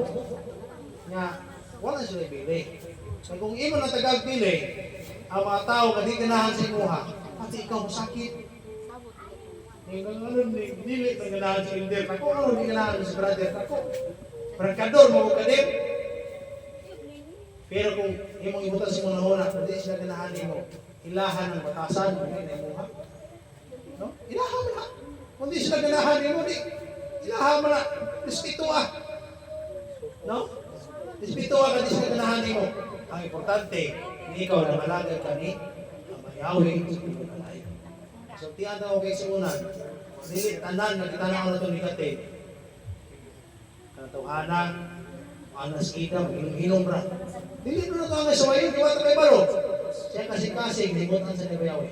Nga, wala sila bili. So kung imo na tagagpili, ang mga tao nga di ganahan sa imuha, pati ikaw masakit. Ngayon, dili na ganahan sa Inder. Ako, ano di ganahan sa brother? Ako, prangkador, mawagalim. Pero kung imong ibutan sa mga hona, hindi sila ganahan mo, ilahan ng batasan, hindi na imuha. No? Ilahan mo na. Kung di sila ganahan mo, di. Ilahan mo na. Respeto ah. No? Respeto ah, kasi sila ganahan mo. Ang importante, ikaw na malagay ka ni Abayawe. So, tiyan na okay sa unan. Dili, tanan, nagtanaw na ito ni Kate. Kanatawhanan, anas ika, hinom ra. Dili na ito ang sawayin, diwata kay Baro. Siya kasing-kasing, himutan sa Abayawe.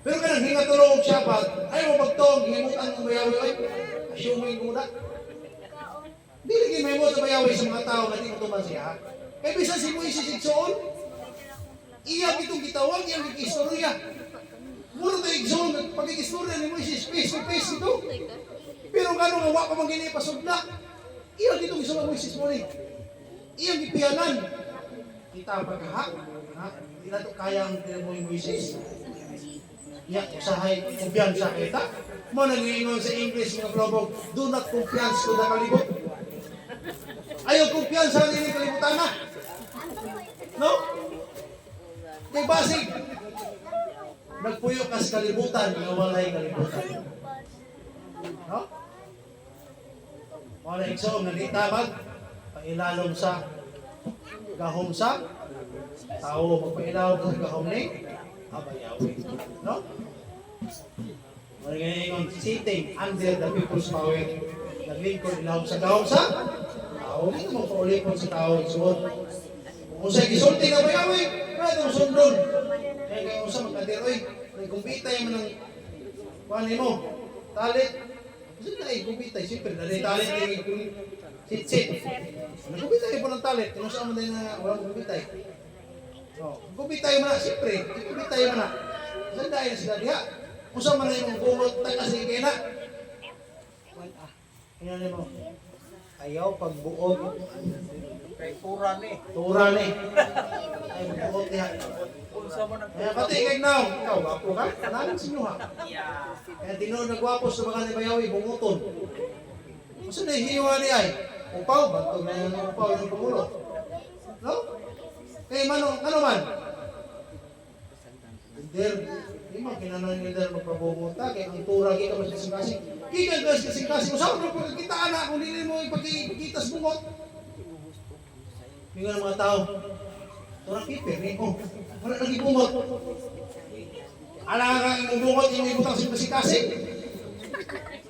Pero kanang hingatulong siya pa, ay mo magtong, himutan ng Abayawe, ay, assuming ko na. Dili kayo may mo sa Abayawe sa mga tao, hindi mo tuman siya. Kaya bisan si Moises igsoon, iya itong gitawag, iyang ikistorya. Muro tayo igsoon, pag-ikistorya ni Moises, face to face ito. Pero gano'n nga, wak pa mang ginipasugla. Iya itong igsoon ng Moises mo rin. Iyang ipiyanan. Kita pagkaha, hindi na ito kaya ang tinamoy Moises. Iya, usahay, kumpiyansa kita. Mo nangingon sa English ng blogog, do not confiance to the kalibot. Ayaw kumpiyansa rin yung kalibutan na. No? Kay basig. Nagpuyo ka sa kalibutan, nawalay kalibutan. No? Wala igsoon na di tabag, pailalom sa gahom sa tao, magpailalom sa gahom ni Abayawe. No? Wala ngayon, sitting under the people's power. Naglingkod ilahom sa gahom sa tao, hindi mo paulikon sa tao igsoon. Kung sa'y gisulti na Abayawe, kaya itong sundon. Kaya kayo sa magkadiroy, nagkumpita yung manang kuhanin mo, talit. Kasi na kumpita, siyempre, dali talit yung sit-sit. Nagkumpita yung po ng talit, kinusama din na walang kumpita. Kumpita yung mana, siyempre, kumpita yung mana. Saan dahil sila diha? Kung saan man yung bumot, kasi kayo na. Kaya mo, ayaw pagbuod. Kay Tura ni. Tura ni. Ay, buot niya. Unsa mo nang Kaya pati kay Gnaw, ikaw, wapo ka? Kanalang sinyo ha. Kaya tinuod na gwapo sa mga ni Bayawi, bunguton. Gusto na hiwa ni ay. Upaw, bantog na yung upaw yung pangulo. No? Kaya manong, ano man? Leader, di man kinanan yung leader magpabunguta, kaya ang tura kita mas kasing-kasing. Kika guys kasing-kasing, usaw na pagkakitaan na kung hindi mo ipagkitas bungot. Mga mga tao, turang kiper ni oh, wala lagi bungot. Alang ang imong bungot yung ibutang kasing-kasing.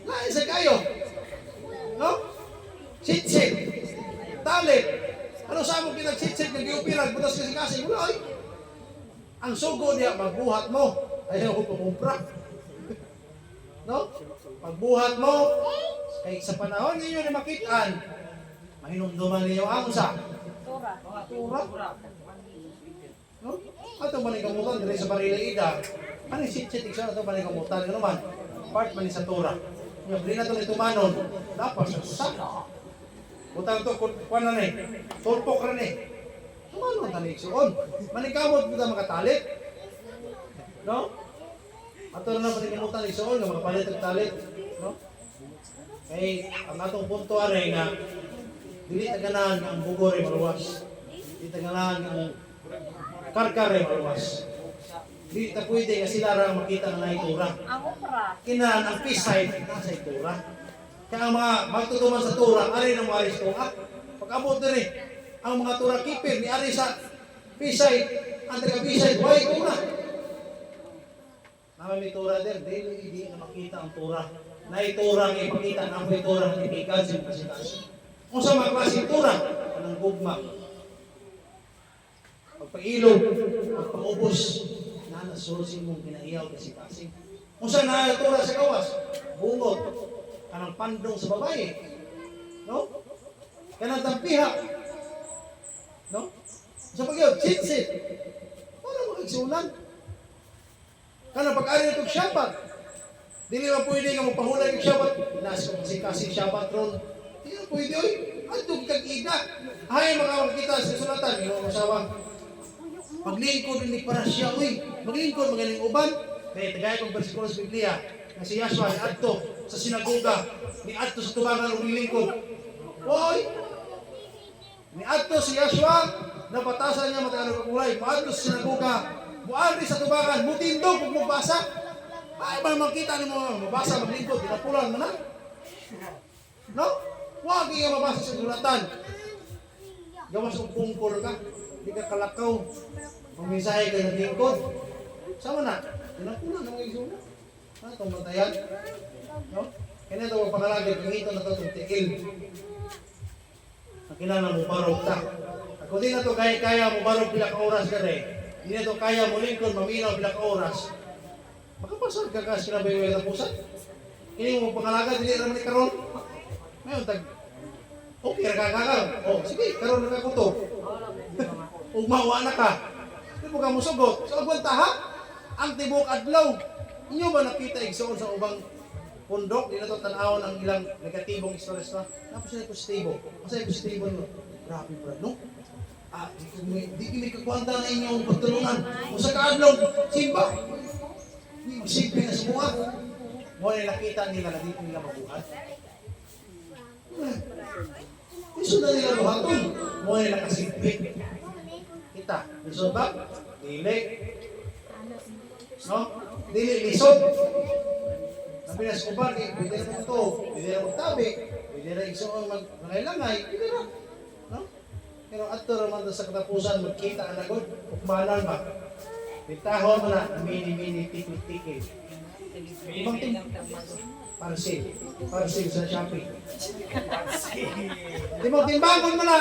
Lain sa kayo. No? Sit-sit. Talit. Ano sa mo pinag-sit-sit, nag-iupirag, butas kasing-kasing. Wala ay. Ang sugo niya, magbuhat mo. Ayaw ko pumumpra. No? Pagbuhat mo, kay sa panahon ninyo na makitaan, mahinumduman ninyo ang sa Tura. No? Ato man ikamutan diri sa Barilaida. Ano sit-sit iksa ato man ikamutan ano man? Part man sa Tura. Nga bili na to ni tumanon. Dapat sa usa. Butang to kuan na ni. Tulpok ra ni. Tumanon tani igsoon. Manikamot kita makatalit. No? Ato na pa ikamutan igsoon nga makapalit og talit, no? Kay ang atong punto aray nga dili ta ganahan ang bugor ay maluwas. Itangalan ng karkare maluwas. Di ta pwede nga sila ra makita nga itura. Kinahanglan ang peace side nasa itura. Kaya ang mga magtutuman sa tura, ari na mga aris tunga. Pag-abot na rin, ang mga tura keeper ni ari sa peace side, ang taga-peace side, why tura? May tura din, hindi na makita ang tura. Na itura nga ipakita ang itura ng ipigan sa kasi. Kung sa mga klaseng tura, anong gugma. Pagpailog, pagpaubos, na nasusin mong kinaiyaw kasi. Kung saan nakatura sa gawas, bungot, kanang pandong sa babae. No? Kanang tampiha. No? Sa pag-iyaw, chitsit. Para makagsulan. Kanang pag-ari na itong syabat. Dili ba pwede nga magpahulay yung syabat? Nasa kasi syabat ron. Hindi na pwede, oy. Adtog kag-ida. Hay, mga makita sa sulatan. Yung masawa. Maglingkod ni para siya, uy. Maglingkod, magaling uban. Kaya tagay kong bersikulo sa Biblia. Na si Yahshua, ni adto sa sinagoga. Ni adto sa tubangan ng lingkod. Uy! Ni adto si Yahshua, napatasan niya matagal ng kulay. Maadto sa sinagoga. Muadto sa tubangan. Mutindog kung magbasa. Ay, ba makita ni mo mabasa, maglingkod. Pinapulan mo na. No? Huwag yung mabasa sa sulatan. Gawas ng pungkol ka. Hindi ka kalakaw. Mamisahe ka ng lingkod. Sama na. Pinapulan ng mga isulat. Itong matayan. No? Kaya ito ang pangalagay. Pangito na ito itong tikil. Nakinana mo barog ta. Ako din na ito kaya mo barog pila ka oras ka rin. Hindi na ito kaya mo lingkod, maminaw pila ka oras. Makapasal ka kasi na bayo na pusa. Ini mo pangalaga, dili naman ni karon. Ngayon, okay, nakakakaw. O, sige, karon nakakuto. Umawa na ka. Hindi mo ka musugot. Sa agwanta ha? Ang tibok adlaw. Inyo ba nakita igsoon sa ubang pundok? Di na ito tanawon ang ilang negatibong istorya na. Tapos sila positibo. Kasi positibo nyo. Grabe bro, no? Di kami kakwanta na inyong pagtulungan. Kung sa kaadlaw, simba. Simple na semua. Mo na nakita nila na dito nila mabuhat. Gusto na nila buhaton. Mo na nakasimple. Kita, lisod ba? Dili. No? Dili, lisod. Nabi na sa kubar, pwede na ito. Pwede na magtabi. Pwede na igsoon mag-langay. Pwede na. No? Pero ato naman sa katapusan, magkita ang nagod. Ukmanan ba? Bitahon mo na, mini-mini, tikit-tikit. Ibang parcel. Parcel sa Shopee. Di mo, timbangon mo na.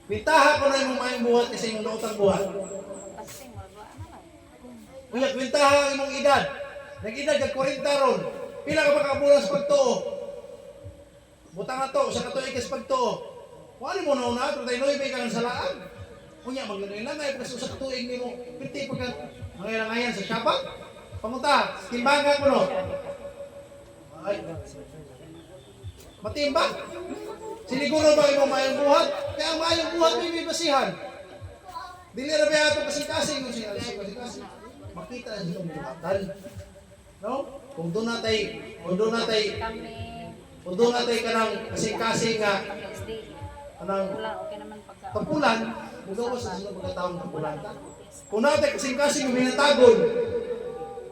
Bintaha ko na yung mayang buhat kasi yung nautang buhat. Kuya, bintaha ang imong edad. Nag-edad, kag-40 ron. Pila ka makabulan sa pagtuo? Butang na to, sa katuig ka sa pagtuo. Kung ano mo na una, pero tayo may ka ng salaan. Kunya, maglangay-langay, kasi sa katuig ni mo. Pinti pagka mangilangayan sa Shabat. Pamunta, timbangan mo no. Ay, matimbang. Siniguro ba yung mayang buhat? Kaya ang mayang buhat may basihan. Dili na ba ito kasing-kasing kung siya kasing-kasing. Makita na siya buhatan. No? Kung doon natay kanang kasing-kasing nga kanang tapulan, mugawas sa sila pagkataong tapulan ka. Kung natay kasing-kasing may natagod,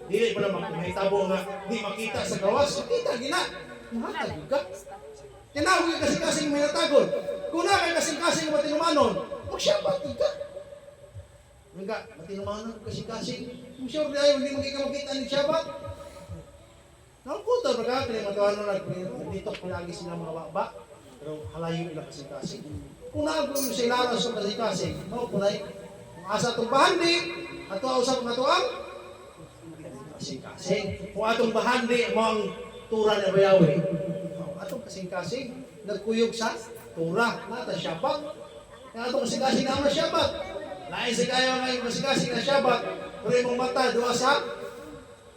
dili pa naman may tabo nga di makita sa gawas, makita gina. Mahatag ka. Tinawag yung kasing-kasing may natagod. Kung na kay kasing-kasing matinumanon, magsyabat ka. Nga, matinumanon kasing-kasing. Kung sure na ayaw, hindi makita ni syabat. Nakuto, baga, kaya matawanan na, nagditok ko lagi sila mga baba. Pero halayo ilang kasing-kasing. Kung naaglo yung sa ilaras sa kasing-kasing, no, kunay, kung asa itong bahandi, ato usap na ito ang kasing-kasing. Kung atong bahandi, mo ang tura na bayawi. Atong kasing-kasing, nagkuyog sa tura, nata syabat. Kaya atong kasing-kasing na syabat. Lain sa kayo nga yung kasing-kasing na syabat, pero yung mata, doa sa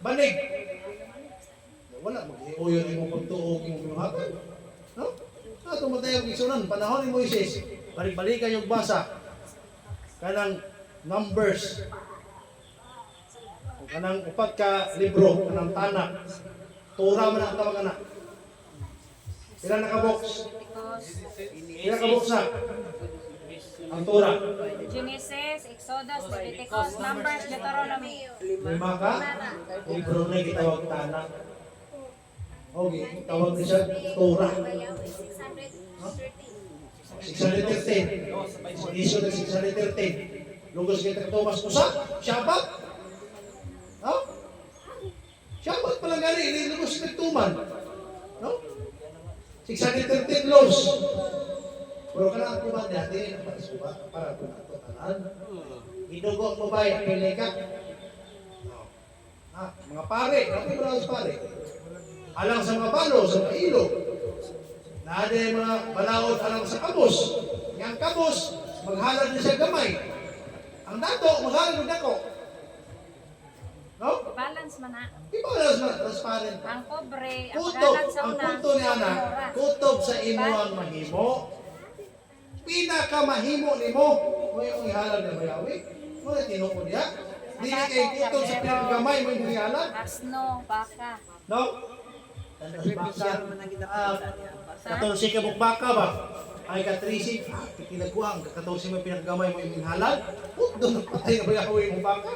banig. Wala, mag-iuyo rin mo pagtuog yung pinuhatan. No? Atong matayang isunan, panahon ni Moises, balik-balikan yung basa. Kanang Numbers. O kanang upat ka libro, kanang tanak. Tura man ang tawag na. Ilan naka-box? Ilan naka-box na? ang Torah? Genesis, Exodus, Leviticus, Numbers, Deuteronomy. Lima ka? Libro na gitawag tanak. Okay, tawag na siya Torah. 613. Isyo na 613. Lugos kita Thomas Musa, Shabbat. Ha? Shabbat pala gani, ini lugos kita tuman. No? 613 laws. Pero kana ang tuman dati, para tunatutan. Idugo mo ba yung pili ka? Mga pare, natin mo na pare. Alang sa mga balo, sa mga ilog. Naada yung mga balaod alang sa kabos. Yang kabos, maghalad na siya gamay. Ang dato, maghalad na dako. No? Balance man na. Di ba alas na transparent? Ang pobre, ang Kutob, galag sa ang una. punto niya na, kutob sa imo ang mahimo. Pinakamahimo ni mo. Mo yung ihalad na mayawi. Mo na tinuko niya. Dili kay kutob sa pinakagamay mo yung ihalad. Asno, baka. No? Nagbibisyan man ang ginapalitan niya. 14 ka bukbaka ba? Ay ka 13, pinagkuhang, 14 mo pinaggamay mo yung minhalad. Doon patay na ba yung baka?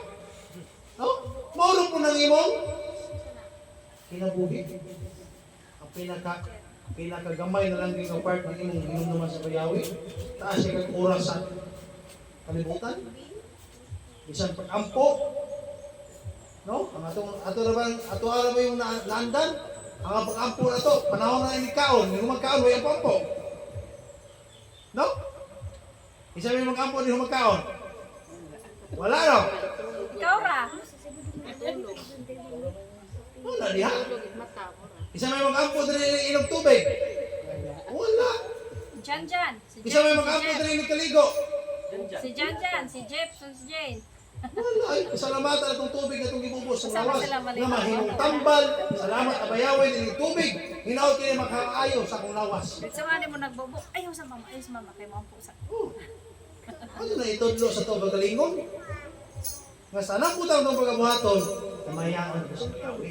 No? Mauro po ng imong kinabuhi. Ang pinakagamay na lang din ang part ng imong ginom naman sa bayawi. Taas siya kag oras sa kalibutan. Bisan pag-ampo. No? Ang ato ara ba yung naandan? Ang pag-ampo na to, panahon na yung kaon. Yung magkaon, may ampo. No? Isa may mag-ampo, hindi magkaon. Wala, no? Ikaw ra. Wala, diha. Isa may mag-ampo, din inog tubig. Wala. Jan. Isa may mag-ampo, din kaligo. Si Jan. Si Jeff, si Jane. Wala. Ay, salamatan na itong tubig na itong ibubos sa Sama lawas. sila Na maligo. mahimong tambal. Salamat, abayawin, din tubig. Hinaot kayo makakaayo sa akong lawas. Sa mga mo nagbobo. Ayaw sa mama, kay mo ang pusa. Ano na itudlo sa ito bagalingon? Nga sana po tayo ng pagkabuhaton, namayaan ko sa kawi.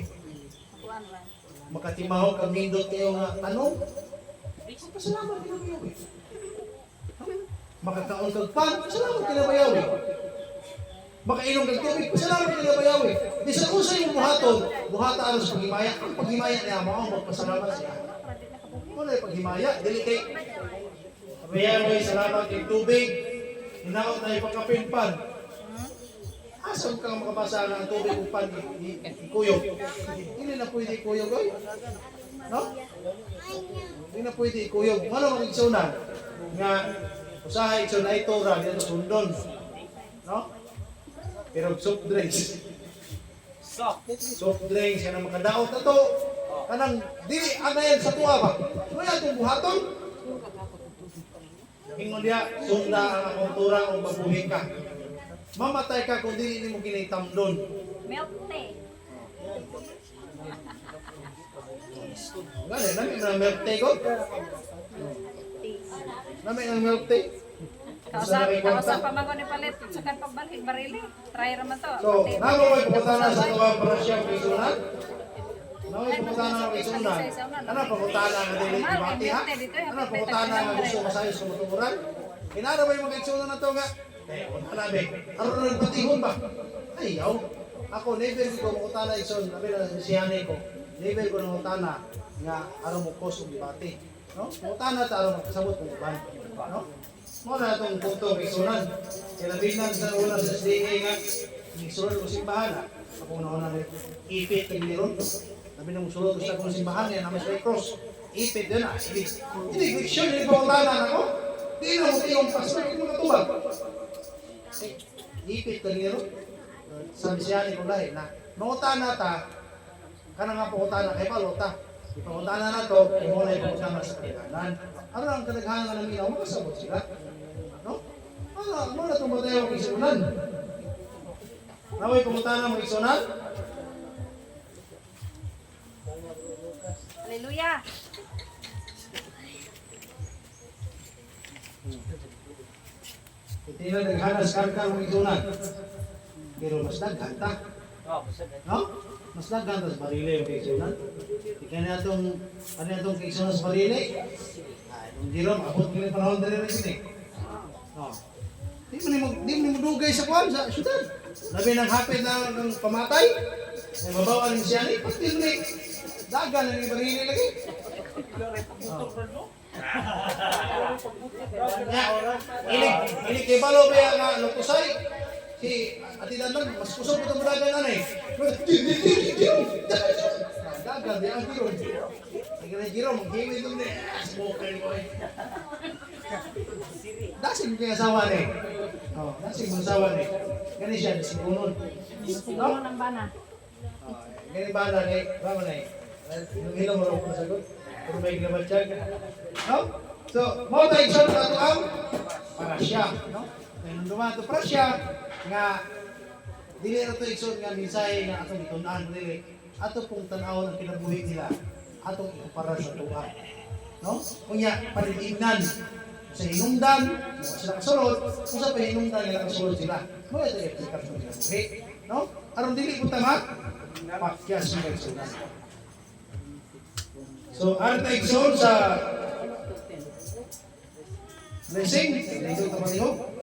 Kuan man. Makatimahog ang nindot kayo nga tanong. Pasalamat kayo na bayawi. Makakaon kag pan, pasalamat kayo na bayawi. Makainom kag tubig, pasalamat kayo na bayawi. Di sa usa yung buhaton, buhata ano sa paghimaya. Ang paghimaya niya mo, magpasalamat siya. Ano yung paghimaya? Dili kay bayawi, salamat kay tubig. Hinaot na yung pagkapinpan. Asam kang makabasa ng tubig upan ikuyog. Hindi na pwede ikuyog, oy. No? Hindi na pwede ikuyog. Ano ang igsunan? Nga, usahay igsun ay Torah, dito sundon. No? Pero soft drinks. Soft drinks, yan ang makadaot na to. Kanang, dili, anayan sa tuwa ba? Wala itong buhaton. Hingon niya, sunda ang akong Torah o mabuhin ka. Mamatay ka kung dili mo kinaitamdon. Milk tea. Gani, nami na milk tea ko? Nami ang milk tea? Kausap pa man ko ni palit. Sakan pagbalik, barili. Try raman to. So, namo may pagkutana sa tuwa para siya kisunan? Namo may pagkutana ng kisunan? Ano pagkutana nga dili mati ha? Ano pagkutana nga gusto masayos sa matuburan? Kinara ba yung mga kisunan na to nga? Alabe, aron na nagpatihon ba? Ayaw. Ako, never ko mukutana ison, nabi na siyane ko. Never ko mukutana nga aron mo kos og ibati. No? Mukutana ta aron magkasabot kung uban. No? Mo na itong punto isunan. Kailabinan sa una sa SDA nga, isunan ko simbahan. Ako na ipit ang niron. Nabi na musulot ko sa kong simbahan yan, namin sa cross. Ipit din ah. Hindi, sure, hindi pa mukutana na ko. Hindi na mo tiyong paso, hindi mo katubag. Ipit ka niro. Sabi siya ni Kulay na mangutana ta kanang nga pangutana kay palota. Ipangutana na to, mo na ipangutana sa kailangan. Ano ang kadaghanan ng ilaw makasabot sila? No? Ano na itong matay ang isunan? Naway pangutana mo isunan? Hallelujah. Hindi na naghanas karkar mo isunan. Pero mas daghan ta. No? Mas daghan ta sa barile yung kaisunan. Ika na itong kaisunan sa barile. Ay, nung di rin, abot ko yung panahon na rin rin. No? Di mo dugay sa kuwan sa syudad. Labi nang hapit na ng pamatay. Ay mabawa ni siya ni pati ni dagan ni barili lagi. Ini kay balo ba nga lutusay. Si ati dandan mas kusog ko dagan anay. Dagan di ang giro. Sige giro maghiwi dun ni. Smoker ko. Dasing ko yung asawa ni. Oh, dasing mo asawa ni. Gani siya, dasing unod. Siguro ng bana. Gani ba na ni? Bama na eh. Nung ilaw mo rin ko sagot. Kung may ginabatyag. No? So, mo tayo isa na ito ang parasya. No? Nung dumato parasya, nga dili na ito ikson nga minsay nga atong itunan dili. Ato pong tanaw ng kinabuhi nila. Atong ikumpara sa tuwa. No? Kunya, paligignan. Sa hinungdan, sila kasulod, kung sa pahinungdan nila kasulod sila. Mga ito yung pagkat ng kinabuhi. No? Aron dili po tama, pakyas ng kasulod. So, ang taigson sa blessing, ito tamang